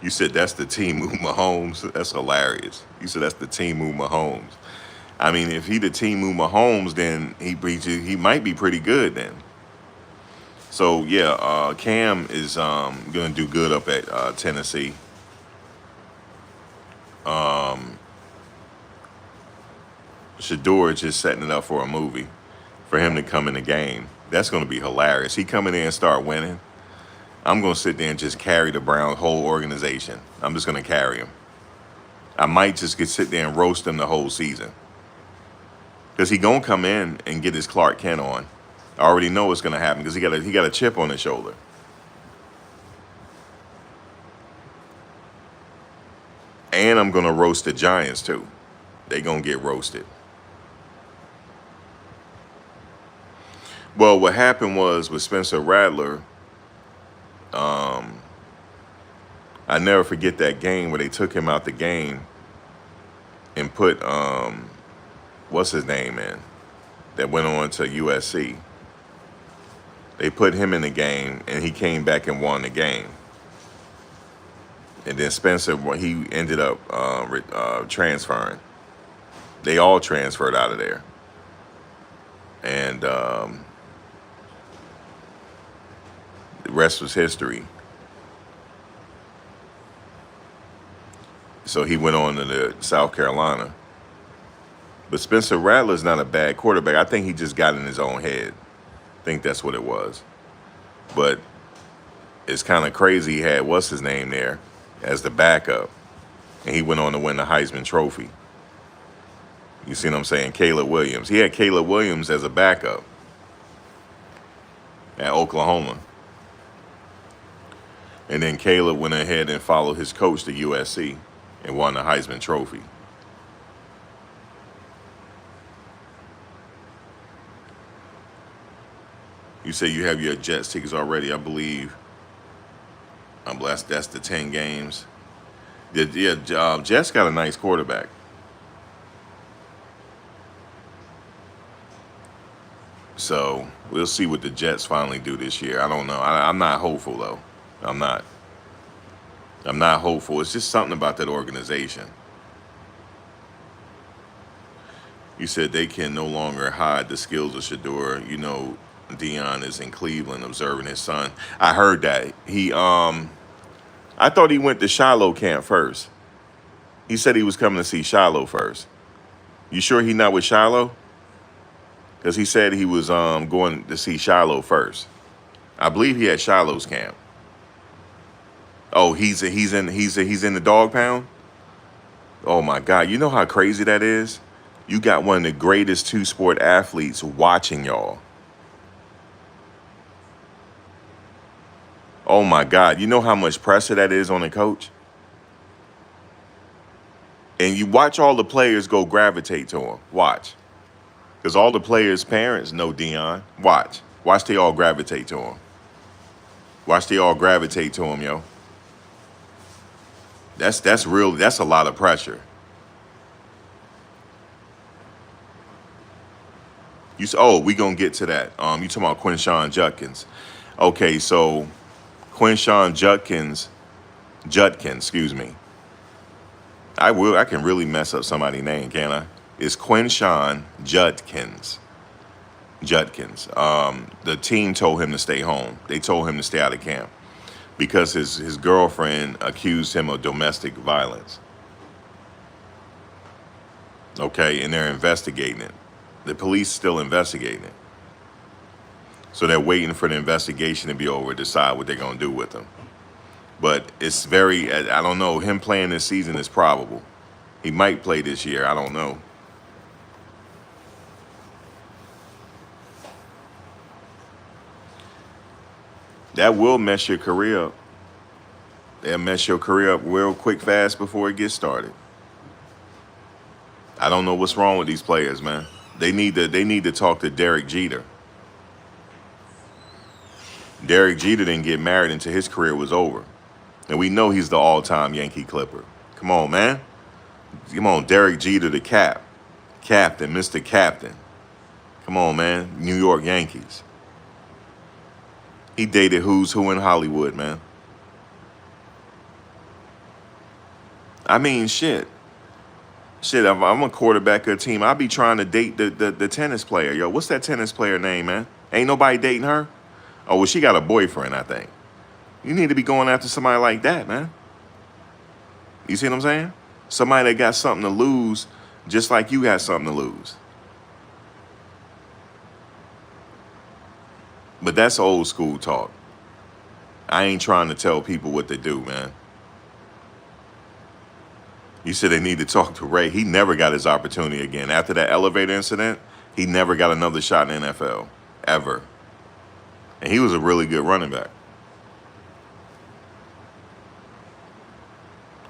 You said that's the Timu Mahomes. That's hilarious. You said that's the Timu Mahomes. I mean, if he the Timu Mahomes, then he might be pretty good then. So yeah, Cam is gonna do good up at Tennessee. Shedeur is just setting it up for a movie for him to come in the game. That's gonna be hilarious. He come in there and start winning. I'm gonna sit there and just carry the Browns whole organization. I'm just gonna carry him. I might just sit there and roast him the whole season because he gonna come in and get his Clark Kent on. I already know what's gonna happen because he got a chip on his shoulder. And I'm gonna roast the Giants too. They gonna get roasted. Well, what happened was with Spencer Rattler, I never forget that game where they took him out the game and put what's his name in that went on to USC. They put him in the game and he came back and won the game. And then Spencer, he ended up transferring. They all transferred out of there. And the rest was history. So he went on to the South Carolina. But Spencer Rattler's not a bad quarterback. I think he just got in his own head. I think that's what it was. But it's kind of crazy he had what's his name there as the backup. And he went on to win the Heisman Trophy. You see what I'm saying? Caleb Williams. He had Caleb Williams as a backup at Oklahoma. And then Caleb went ahead and followed his coach to USC and won the Heisman Trophy. You say you have your Jets tickets already, I believe. That's the 10 games. Jets got a nice quarterback. So we'll see what the Jets finally do this year. I don't know. I'm not hopeful, though. I'm not hopeful. It's just something about that organization. You said they can no longer hide the skills of Shadur. You know, Deion is in Cleveland observing his son. I heard that. I thought he went to Shiloh camp first. He said he was coming to see Shiloh first. You sure he not with Shiloh? Because he said he was going to see Shiloh first. I believe he had Shiloh's camp. Oh, he's in the dog pound? Oh my God. You know how crazy that is? You got one of the greatest two-sport athletes watching y'all. Oh my God. You know how much pressure that is on a coach? And you watch all the players go gravitate to him. Watch. Because all the players' parents know Deion. Watch. Watch they all gravitate to him. Watch they all gravitate to him, yo. That's real. That's a lot of pressure. We gonna get to that. You talking about Quinshon Judkins. Okay, so Quinshon Judkins, excuse me. I can really mess up somebody's name, can I? It's Quinshon Judkins. The team told him to stay home. They told him to stay out of camp because his girlfriend accused him of domestic violence. Okay, and they're investigating it. The police still investigating it. So they're waiting for the investigation to be over to decide what they're going to do with him. But it's I don't know, him playing this season is probable. He might play this year, I don't know. That will mess your career up. They'll mess your career up real quick, fast before it gets started. I don't know what's wrong with these players, man. They need to talk to Derek Jeter. Derek Jeter didn't get married until his career was over. And we know he's the all-time Yankee Clipper. Come on, man. Come on, Derek Jeter, the captain, Mr. Captain. Come on, man. New York Yankees. He dated who's who in Hollywood, man. I mean, shit. I'm a quarterback of a team. I'll be trying to date the tennis player. Yo, what's that tennis player name, man? Ain't nobody dating her? Oh, well, she got a boyfriend, I think. You need to be going after somebody like that, man. You see what I'm saying? Somebody that got something to lose, just like you got something to lose. But that's old school talk. I ain't trying to tell people what to do, man. You said they need to talk to Ray. He never got his opportunity again. After that elevator incident, he never got another shot in the NFL, ever. And he was a really good running back.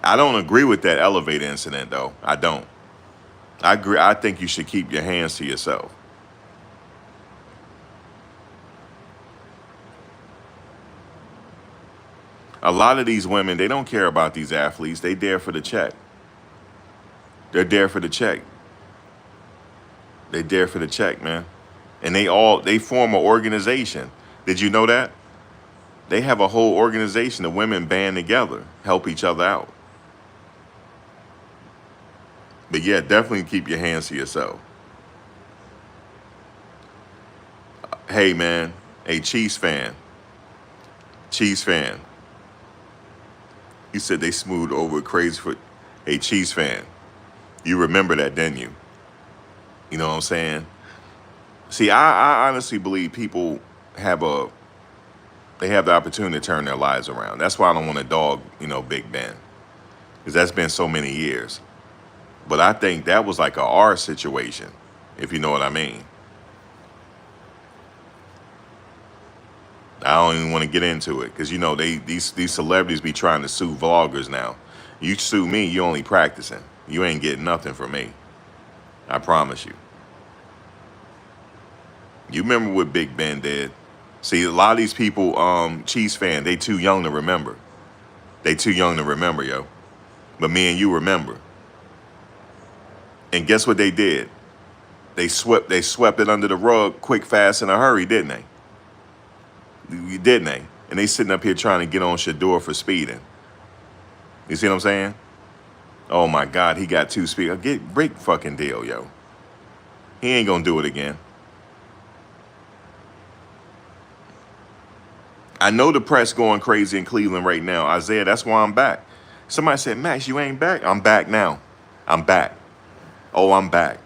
I don't agree with that elevator incident, though. I don't. I agree. I think you should keep your hands to yourself. A lot of these women, they don't care about these athletes. They there for the check. They're there for the check. They there for the check, man. And they form an organization. Did you know that? They have a whole organization of women band together, help each other out. But yeah, definitely keep your hands to yourself. Hey, man, a Chiefs fan. Chiefs fan. You said they smoothed over crazy for a Chiefs fan. You remember that, didn't you? You know what I'm saying? See, I honestly believe people they have the opportunity to turn their lives around. That's why I don't want to dog, Big Ben. Because that's been so many years. But I think that was like a R situation, if you know what I mean. I don't even want to get into it because these celebrities be trying to sue vloggers now. You sue me, you only practicing. You ain't getting nothing from me. I promise you. You remember what Big Ben did? See, a lot of these people, Chiefs fan, they too young to remember. They too young to remember, yo. But me and you remember. And guess what they did? They swept it under the rug quick, fast, in a hurry, didn't they? Didn't they? And they sitting up here trying to get on Shadur for speeding. You see what I'm saying? Oh my God, he got 2 speed. Break fucking deal, yo. He ain't gonna do it again. I know the press going crazy in Cleveland right now. Isaiah, that's why I'm back. Somebody said, Max, you ain't back? I'm back now. I'm back. Oh, I'm back.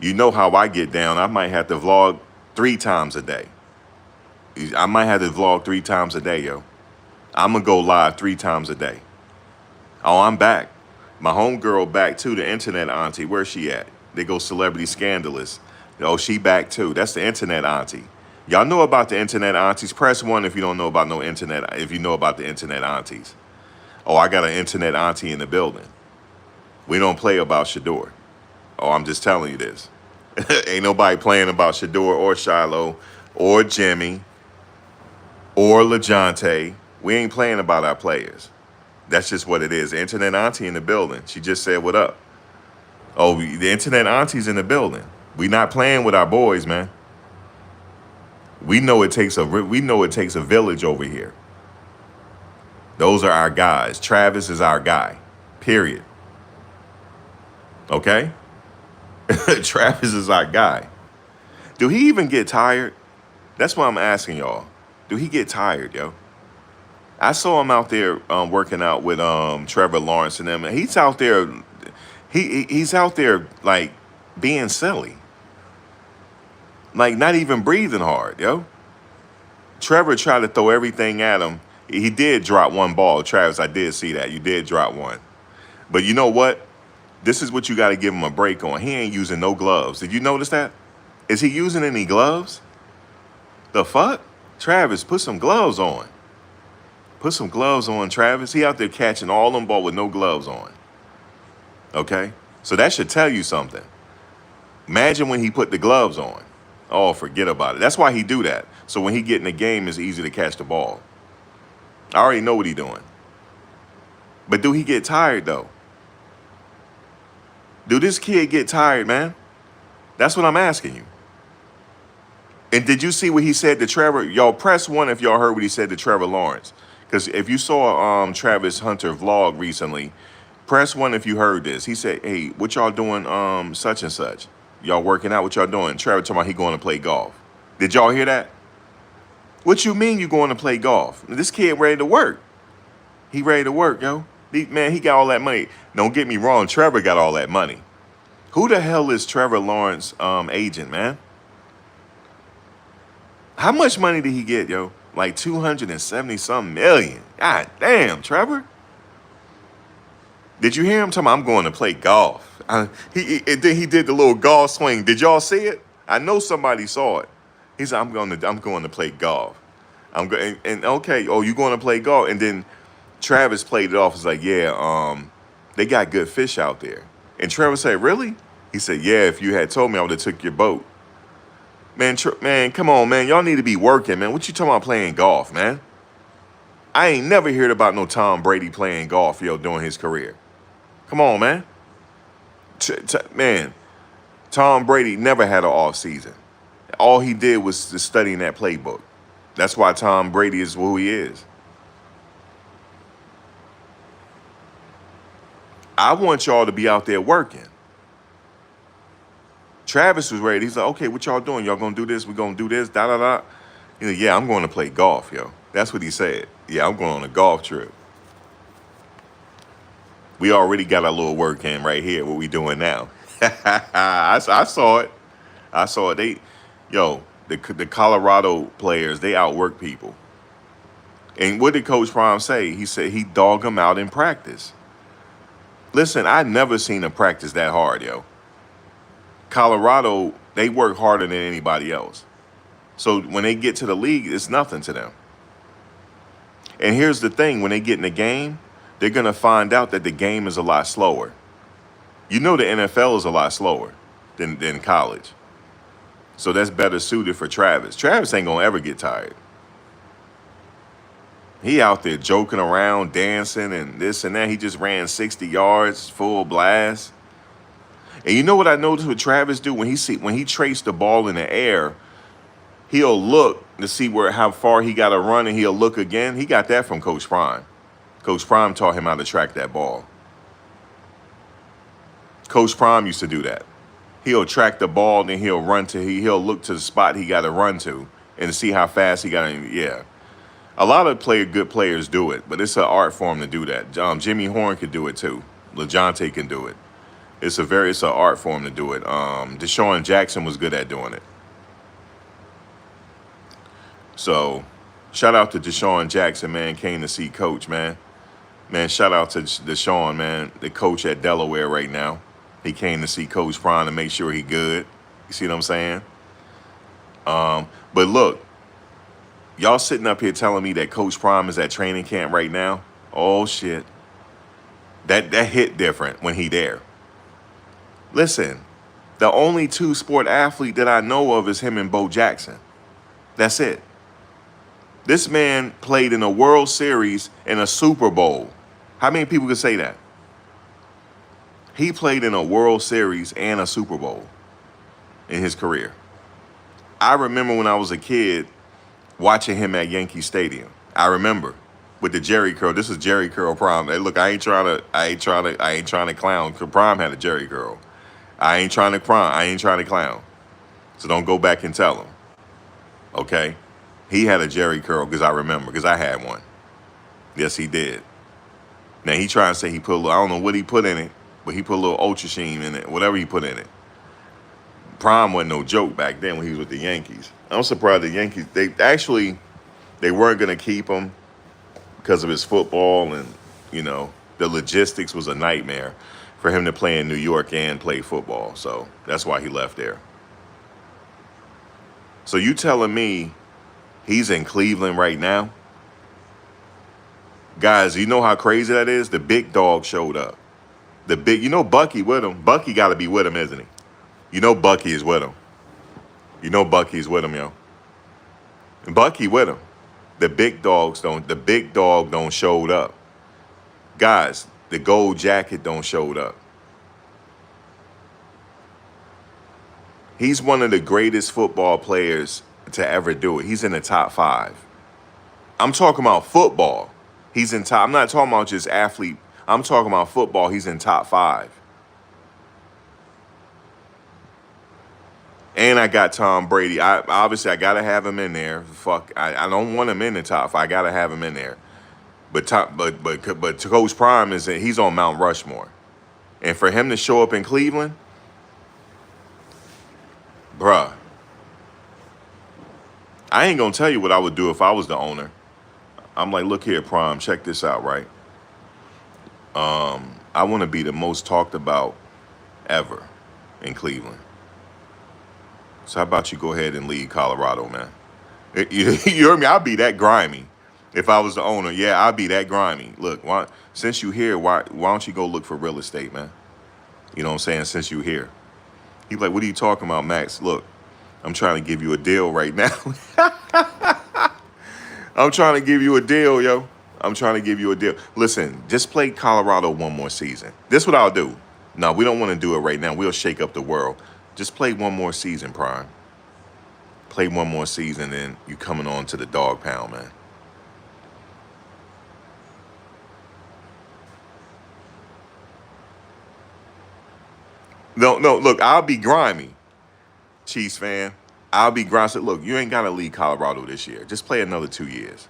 You know how I get down. I might have to vlog 3 times a day. I might have to vlog 3 times a day, yo. I'm going to go live 3 times a day. Oh, I'm back. My homegirl back too, the internet auntie. Where's she at? They go celebrity scandalous. Oh, she back too. That's the internet auntie. Y'all know about the internet aunties? Press 1 if you don't know about no internet, if you know about the internet aunties. Oh, I got an internet auntie in the building. We don't play about Shadur. Oh, I'm just telling you this. Ain't nobody playing about Shadur or Shiloh or Jimmy or LeJontay. We ain't playing about our players. That's just what it is. Internet auntie in the building. She just said, what up? Oh, the internet auntie's in the building. We not playing with our boys, man. We know it takes a village over here. Those are our guys. Travis is our guy. Period. Okay? Travis is our guy. Do he even get tired? That's what I'm asking y'all. Do he get tired, yo? I saw him out there working out with Trevor Lawrence and them. He's out there. He's out there like being silly, like not even breathing hard, yo. Trevor tried to throw everything at him. He did drop 1 ball, Travis. I did see that. You did drop 1, but you know what? This is what you got to give him a break on. He ain't using no gloves. Did you notice that? Is he using any gloves? The fuck? Travis, put some gloves on. Put some gloves on, Travis. He out there catching all them balls with no gloves on. Okay? So that should tell you something. Imagine when he put the gloves on. Oh, forget about it. That's why he do that. So when he get in the game, it's easy to catch the ball. I already know what he doing. But do he get tired, though? Do this kid get tired, man? That's what I'm asking you. And did you see what he said to Trevor? Y'all press 1 if y'all heard what he said to Trevor Lawrence. Because if you saw Travis Hunter vlog recently, press 1 if you heard this. He said, hey, what y'all doing such and such? Y'all working out? What y'all doing? Trevor talking about he going to play golf. Did y'all hear that? What you mean you going to play golf? This kid ready to work. He ready to work, yo. Man, he got all that money. Don't get me wrong, Trevor got all that money. Who the hell is Trevor Lawrence agent, man? How much money did he get, yo? Like 270 something million. God damn, Trevor. Did you hear him talking about, I'm going to play golf? And then he did the little golf swing. Did y'all see it? I know somebody saw it. He said, I'm going to play golf. I'm going and okay, oh, you going to play golf? And then Travis played it off. It's like, yeah, they got good fish out there. And Trevor said, really? He said, yeah, if you had told me, I would have took your boat. Man, man, come on, man. Y'all need to be working, man. What you talking about playing golf, man? I ain't never heard about no Tom Brady playing golf, yo, during his career. Come on, man. Man, Tom Brady never had an off season. All he did was just studying that playbook. That's why Tom Brady is who he is. I want y'all to be out there working. Travis was ready. He's like, okay, what y'all doing? Y'all gonna do this? We gonna do this? Da da da. He's like, yeah, I'm going to play golf, yo. That's what he said. Yeah, I'm going on a golf trip. We already got our little work in right here. What we doing now? I saw it. I saw it. The Colorado players, they outwork people. And what did Coach Prime say? He said he dogged them out in practice. Listen, I never seen them practice that hard, yo. Colorado, they work harder than anybody else. So when they get to the league, it's nothing to them. And here's the thing, when they get in the game, they're going to find out that the game is a lot slower. You know the NFL is a lot slower than college. So that's better suited for Travis. Travis ain't going to ever get tired. He out there joking around, dancing, and this and that. He just ran 60 yards, full blast. And you know what I noticed what Travis do? When he traced the ball in the air, he'll look to see how far he got to run, and he'll look again. He got that from Coach Prime. Coach Prime taught him how to track that ball. Coach Prime used to do that. He'll track the ball, then he'll he'll look to the spot he got to run to and see how fast he got to. Yeah. A lot of good players do it, but it's an art form to do that. Jimmy Horn could do it too. LeJounte can do it. It's an art form to do it. Deshaun Jackson was good at doing it. So, shout out to Deshaun Jackson, man. Came to see Coach, man. Man, shout out to Deshaun, man, the coach at Delaware right now. He came to see Coach Prime to make sure he good. You see what I'm saying? But look, y'all sitting up here telling me that Coach Prime is at training camp right now. Oh shit, that hit different when he there. Listen, the only two-sport athlete that I know of is him and Bo Jackson. That's it. This man played in a World Series and a Super Bowl. How many people could say that? He played in a World Series and a Super Bowl in his career. I remember when I was a kid watching him at Yankee Stadium. I remember with the Jerry curl. This is Jerry curl Prime. Hey, look, I ain't trying to clown. Prime had a Jerry curl. I ain't trying to clown. So don't go back and tell him. Okay? He had a Jerry curl because I remember, because I had one. Yes, he did. Now, he trying to say he put a little, I don't know what he put in it, but he put a little Ultra Sheen in it, whatever he put in it. Prime wasn't no joke back then when he was with the Yankees. I'm surprised the Yankees, they weren't going to keep him because of his football, and, you know, the logistics was a nightmare for him to play in New York and play football. So that's why he left there. So you telling me he's in Cleveland right now? Guys, you know how crazy that is? The big dog showed up. You know Bucky with him. Bucky got to be with him, isn't he? You know Bucky is with him. You know Bucky's with him, yo. Bucky with him. The big dog don't showed up. Guys, the gold jacket don't showed up. He's one of the greatest football players to ever do it. He's in the top 5. I'm talking about football. He's in top. I'm not talking about just athlete. I'm talking about football. He's in top 5. And I got Tom Brady. I gotta have him in there. Fuck, I don't want him in the top 5. I gotta have him in there. But Coach Prime he's on Mount Rushmore, and for him to show up in Cleveland, bruh, I ain't gonna tell you what I would do if I was the owner. I'm like, look here, Prime, check this out, right? I want to be the most talked about ever in Cleveland. So how about you go ahead and leave Colorado, man? You heard me? I'd be that grimy if I was the owner. Yeah, I'd be that grimy. Look, since you here, why don't you go look for real estate, man? You know what I'm saying? Since you here. He's like, what are you talking about, Max? Look, I'm trying to give you a deal right now. I'm trying to give you a deal, yo. I'm trying to give you a deal. Listen, just play Colorado one more season. This is what I'll do. No, we don't want to do it right now. We'll shake up the world. Just play one more season, Prime. Play one more season, and you coming on to the dog pound, man. No, look, I'll be grimy, Chiefs fan. I'll be grimy. Look, you ain't got to leave Colorado this year. Just play another 2 years.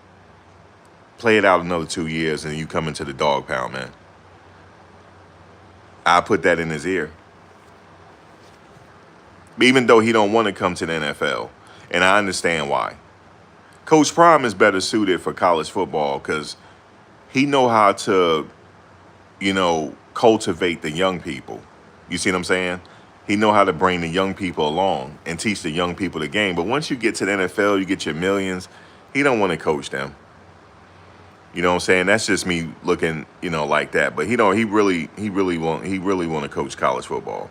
Play it out another 2 years, and you come into the dog pound, man. I put that in his ear. Even though he don't want to come to the NFL. And I understand why. Coach Prime is better suited for college football because he know how to, cultivate the young people. You see what I'm saying? He know how to bring the young people along and teach the young people the game. But once you get to the NFL, you get your millions. He don't want to coach them. You know what I'm saying? That's just me looking, like that. But he really want to coach college football.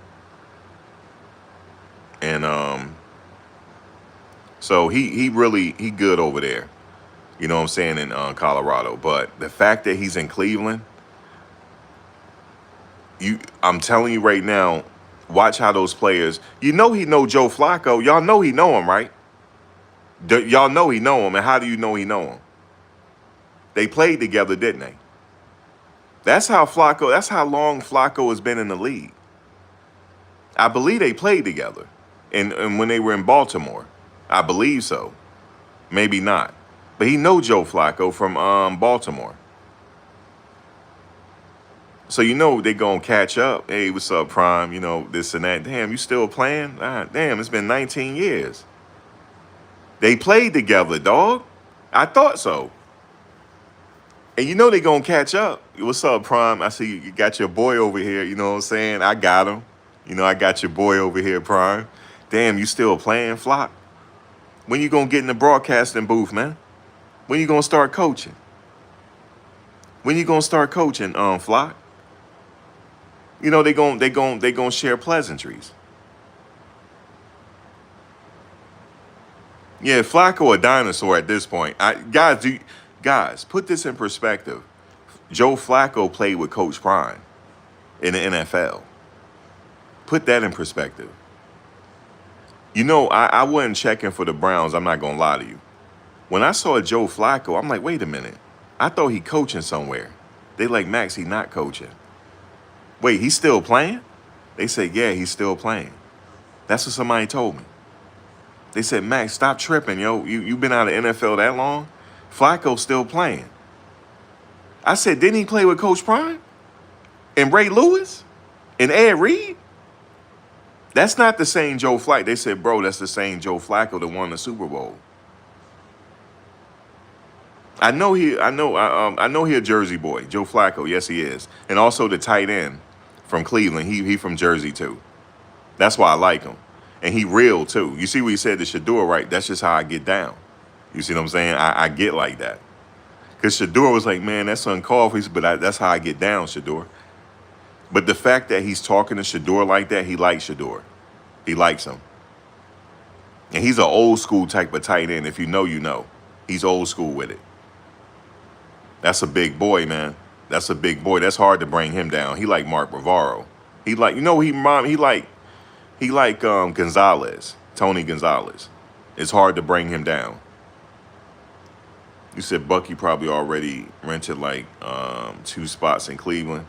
And so he good over there. You know what I'm saying, in Colorado. But the fact that he's in Cleveland, I'm telling you right now, watch how those players, he know Joe Flacco. Y'all know he know him, right? Y'all know he know him. And how do you know he know him? They played together, didn't they? That's how long Flacco has been in the league. I believe they played together. And when they were in Baltimore. I believe so. Maybe not. But he know Joe Flacco from Baltimore. So they going to catch up. Hey, what's up, Prime? This and that. Damn, you still playing? Damn, it's been 19 years. They played together, dog. I thought so. And they going to catch up. What's up, Prime? I see you got your boy over here. You know what I'm saying? I got him. I got your boy over here, Prime. Damn, you still playing, Flock? When you going to get in the broadcasting booth, man? When you going to start coaching? When you going to start coaching, Flock? They going to share pleasantries. Yeah, Flacco a dinosaur at this point. Guys, put this in perspective. Joe Flacco played with Coach Prime in the NFL. Put that in perspective. I wasn't checking for the Browns. I'm not going to lie to you. When I saw Joe Flacco, I'm like, wait a minute. I thought he coaching somewhere. They like, Max, he not coaching. Wait, he's still playing? They said, yeah, he's still playing. That's what somebody told me. They said, Max, stop tripping, yo. You been out of NFL that long? Flacco's still playing. I said, didn't he play with Coach Prime? And Ray Lewis? And Ed Reed? That's not the same Joe Flacco. They said, bro, that's the same Joe Flacco that won the Super Bowl. I know he a Jersey boy, Joe Flacco. Yes, he is. And also the tight end from Cleveland. He from Jersey too. That's why I like him. And he real too. You see what he said to Shadur, right? That's just how I get down. You see what I'm saying? I get like that. Because Shadur was like, man, that's uncalled for. But that's how I get down, Shadur. But the fact that he's talking to Shadur like that, he likes Shadur. He likes him. And he's an old school type of tight end. If you know, you know. He's old school with it. That's a big boy, man. That's a big boy. That's hard to bring him down. He like Mark Bavaro. He like Gonzalez, Tony Gonzalez. It's hard to bring him down. You said Bucky probably already rented like 2 spots in Cleveland.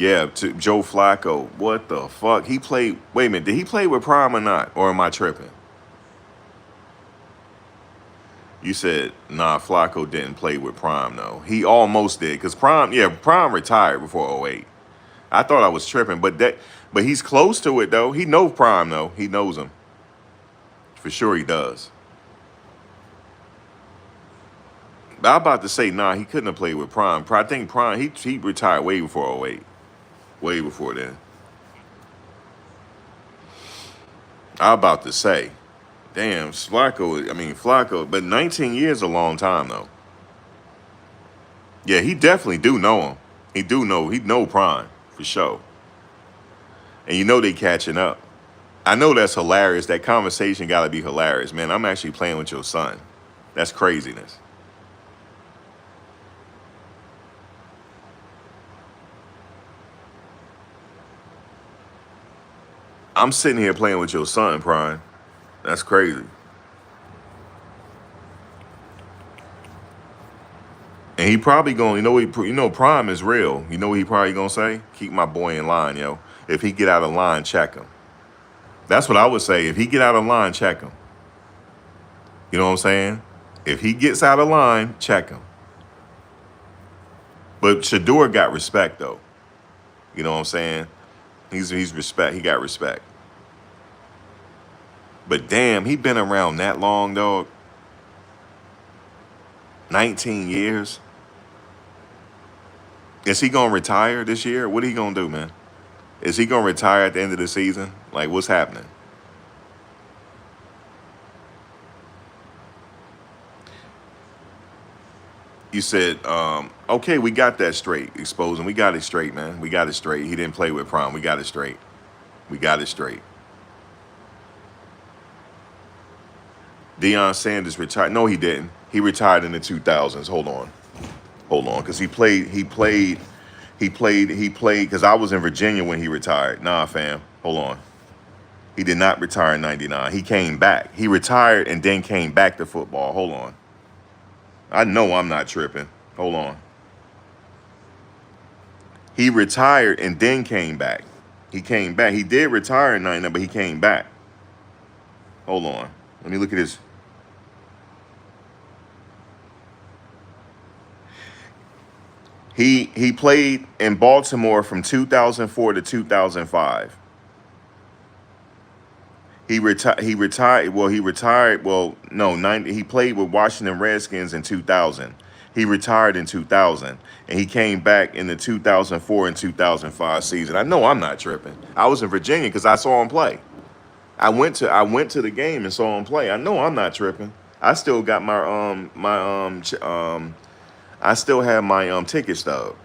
Yeah, to Joe Flacco. What the fuck? He played. Wait a minute. Did he play with Prime or not? Or am I tripping? You said nah. Flacco didn't play with Prime though. He almost did because Prime. Yeah, Prime retired before '08. I thought I was tripping, but he's close to it though. He knows Prime though. He knows him for sure. He does. But I'm about to say nah. He couldn't have played with Prime. I think Prime. He retired way before '08. Way before then. I'm about to say. Damn, Flacco, but 19 years is a long time though. Yeah, he definitely do know him. He know Prime for sure. And you know they catching up. I know that's hilarious. That conversation gotta be hilarious, man. I'm actually playing with your son. That's craziness. I'm sitting here playing with your son, Prime. That's crazy. And he probably going, Prime is real. You know what he probably gonna say? Keep my boy in line, yo. If he get out of line, check him. That's what I would say. If he get out of line, check him. You know what I'm saying? If he gets out of line, check him. But Shadur got respect though. You know what I'm saying? He's respect. He got respect. But damn, he been around that long, dog. 19 years. Is he gonna retire this year? What are he gonna do, man? Is he gonna retire at the end of the season? Like, what's happening? You said, okay, we got that straight. Exposing, we got it straight, man. We got it straight. He didn't play with Prime. We got it straight. We got it straight. Deion Sanders retired. No, he didn't. He retired in the 2000s. Hold on, because he played, because I was in Virginia when he retired. Nah, fam, hold on. He did not retire in 99. He came back. He retired and then came back to football. Hold on. I know I'm not tripping. Hold on. He retired and then came back. He came back. He did retire in 99, but he came back. Hold on. Let me look at his. He played in Baltimore from 2004 to 2005. He retired. He retired. Well, he retired. Well, no, 90. He played with Washington Redskins in 2000. He retired in 2000, and he came back in the 2004 and 2005 season. I know I'm not tripping. I was in Virginia because I saw him play. I went to the game and saw him play. I know I'm not tripping. I still got I still have my ticket stub.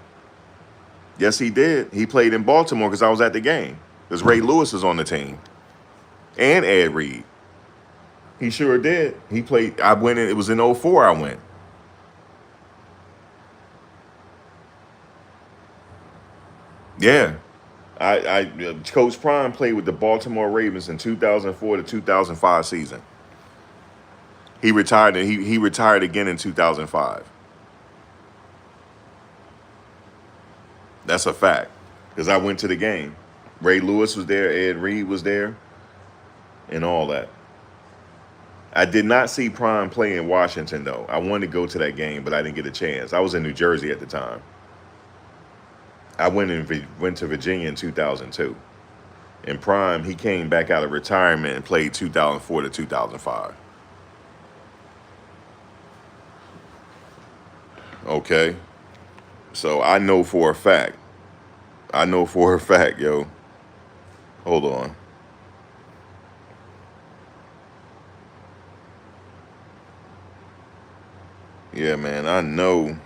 Yes, he did. He played in Baltimore because I was at the game. Because Ray Lewis was on the team. And Ed Reed. He sure did. He played. I went in. It was in '04 I went. Yeah. Coach Prime played with the Baltimore Ravens in 2004 to 2005 season. He retired and he retired again in 2005. That's a fact. Because I went to the game. Ray Lewis was there, Ed Reed was there, and all that. I did not see Prime play in Washington though. I wanted to go to that game, but I didn't get a chance. I was in New Jersey at the time. I went to Virginia in 2002. In Prime, he came back out of retirement and played 2004 to 2005. Okay. So I know for a fact. I know for a fact, yo. Hold on. Yeah, man, I know.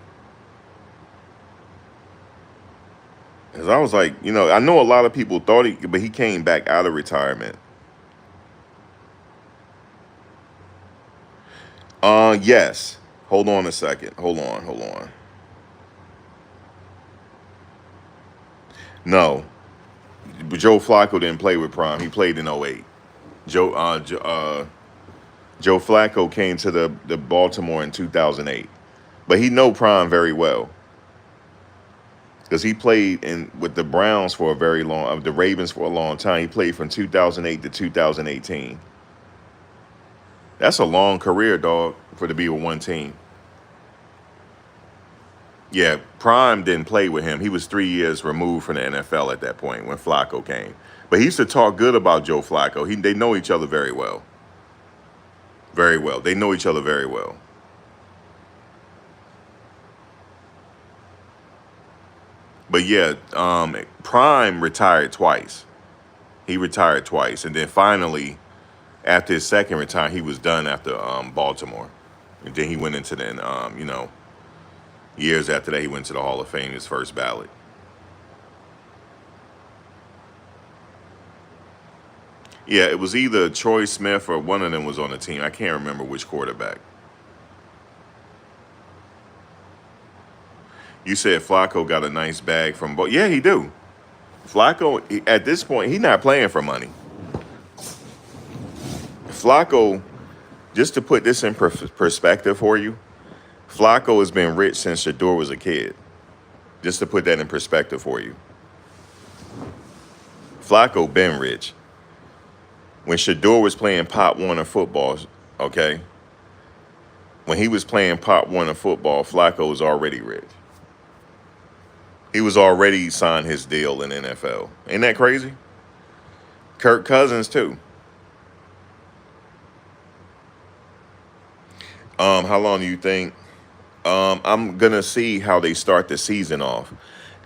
Because I was like, I know a lot of people thought but he came back out of retirement. Yes. Hold on a second. Hold on. No, Joe Flacco didn't play with Prime. He played in '08. Joe Flacco came to the Baltimore in 2008, but he know Prime very well. because he played with the Browns for a very long, of the Ravens for a long time. He played from 2008 to 2018. That's a long career, dog, for to be with one team. Yeah, Prime didn't play with him. He was 3 years removed from the NFL at that point when Flacco came. But he used to talk good about Joe Flacco. They know each other very well. Very well. They know each other very well. But yeah, Prime retired twice. He retired twice. And then finally, after his second retirement, he was done after Baltimore. And then he went into years after that, he went to the Hall of Fame, his first ballot. Yeah, it was either Troy Smith or one of them was on the team. I can't remember which quarterback. You said Flacco got a nice bag from both. Yeah, he do. Flacco, at this point, he's not playing for money. Flacco, just to put this in perspective for you, Flacco has been rich since Shadur was a kid. Just to put that in perspective for you. Flacco been rich. When Shadur was playing Pop Warner football, okay? When he was playing Pop Warner football, Flacco was already rich. He was already signed his deal in NFL. Ain't that crazy? Kirk Cousins, too. How long do you think? I'm going to see how they start the season off.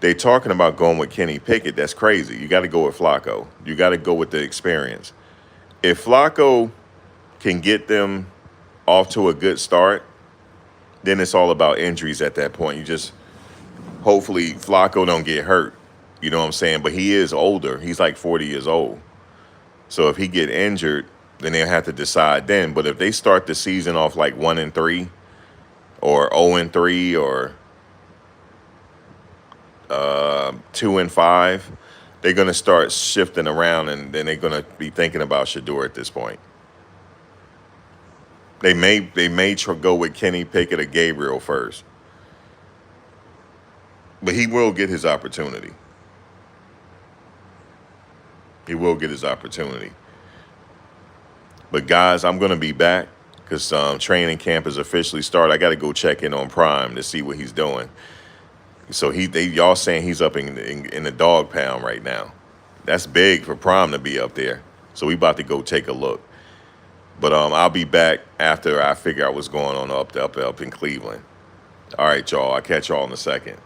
They talking about going with Kenny Pickett. That's crazy. You got to go with Flacco. You got to go with the experience. If Flacco can get them off to a good start, then it's all about injuries at that point. You just, hopefully Flacco don't get hurt. You know what I'm saying? But he is older. He's like 40 years old. So if he get injured, then they'll have to decide then. But if they start the season off like 1-3 or 0-3 or 2-5, they're going to start shifting around, and then they're going to be thinking about Shadur at this point. They may go with Kenny Pickett or Gabriel first, but he will get his opportunity. He will get his opportunity. But guys, I'm going to be back because training camp is officially started. I got to go check in on Prime to see what he's doing. So y'all saying he's up in the dog pound right now. That's big for Prime to be up there. So we about to go take a look. But I'll be back after I figure out what's going on up in Cleveland. All right, y'all. I'll catch y'all in a second.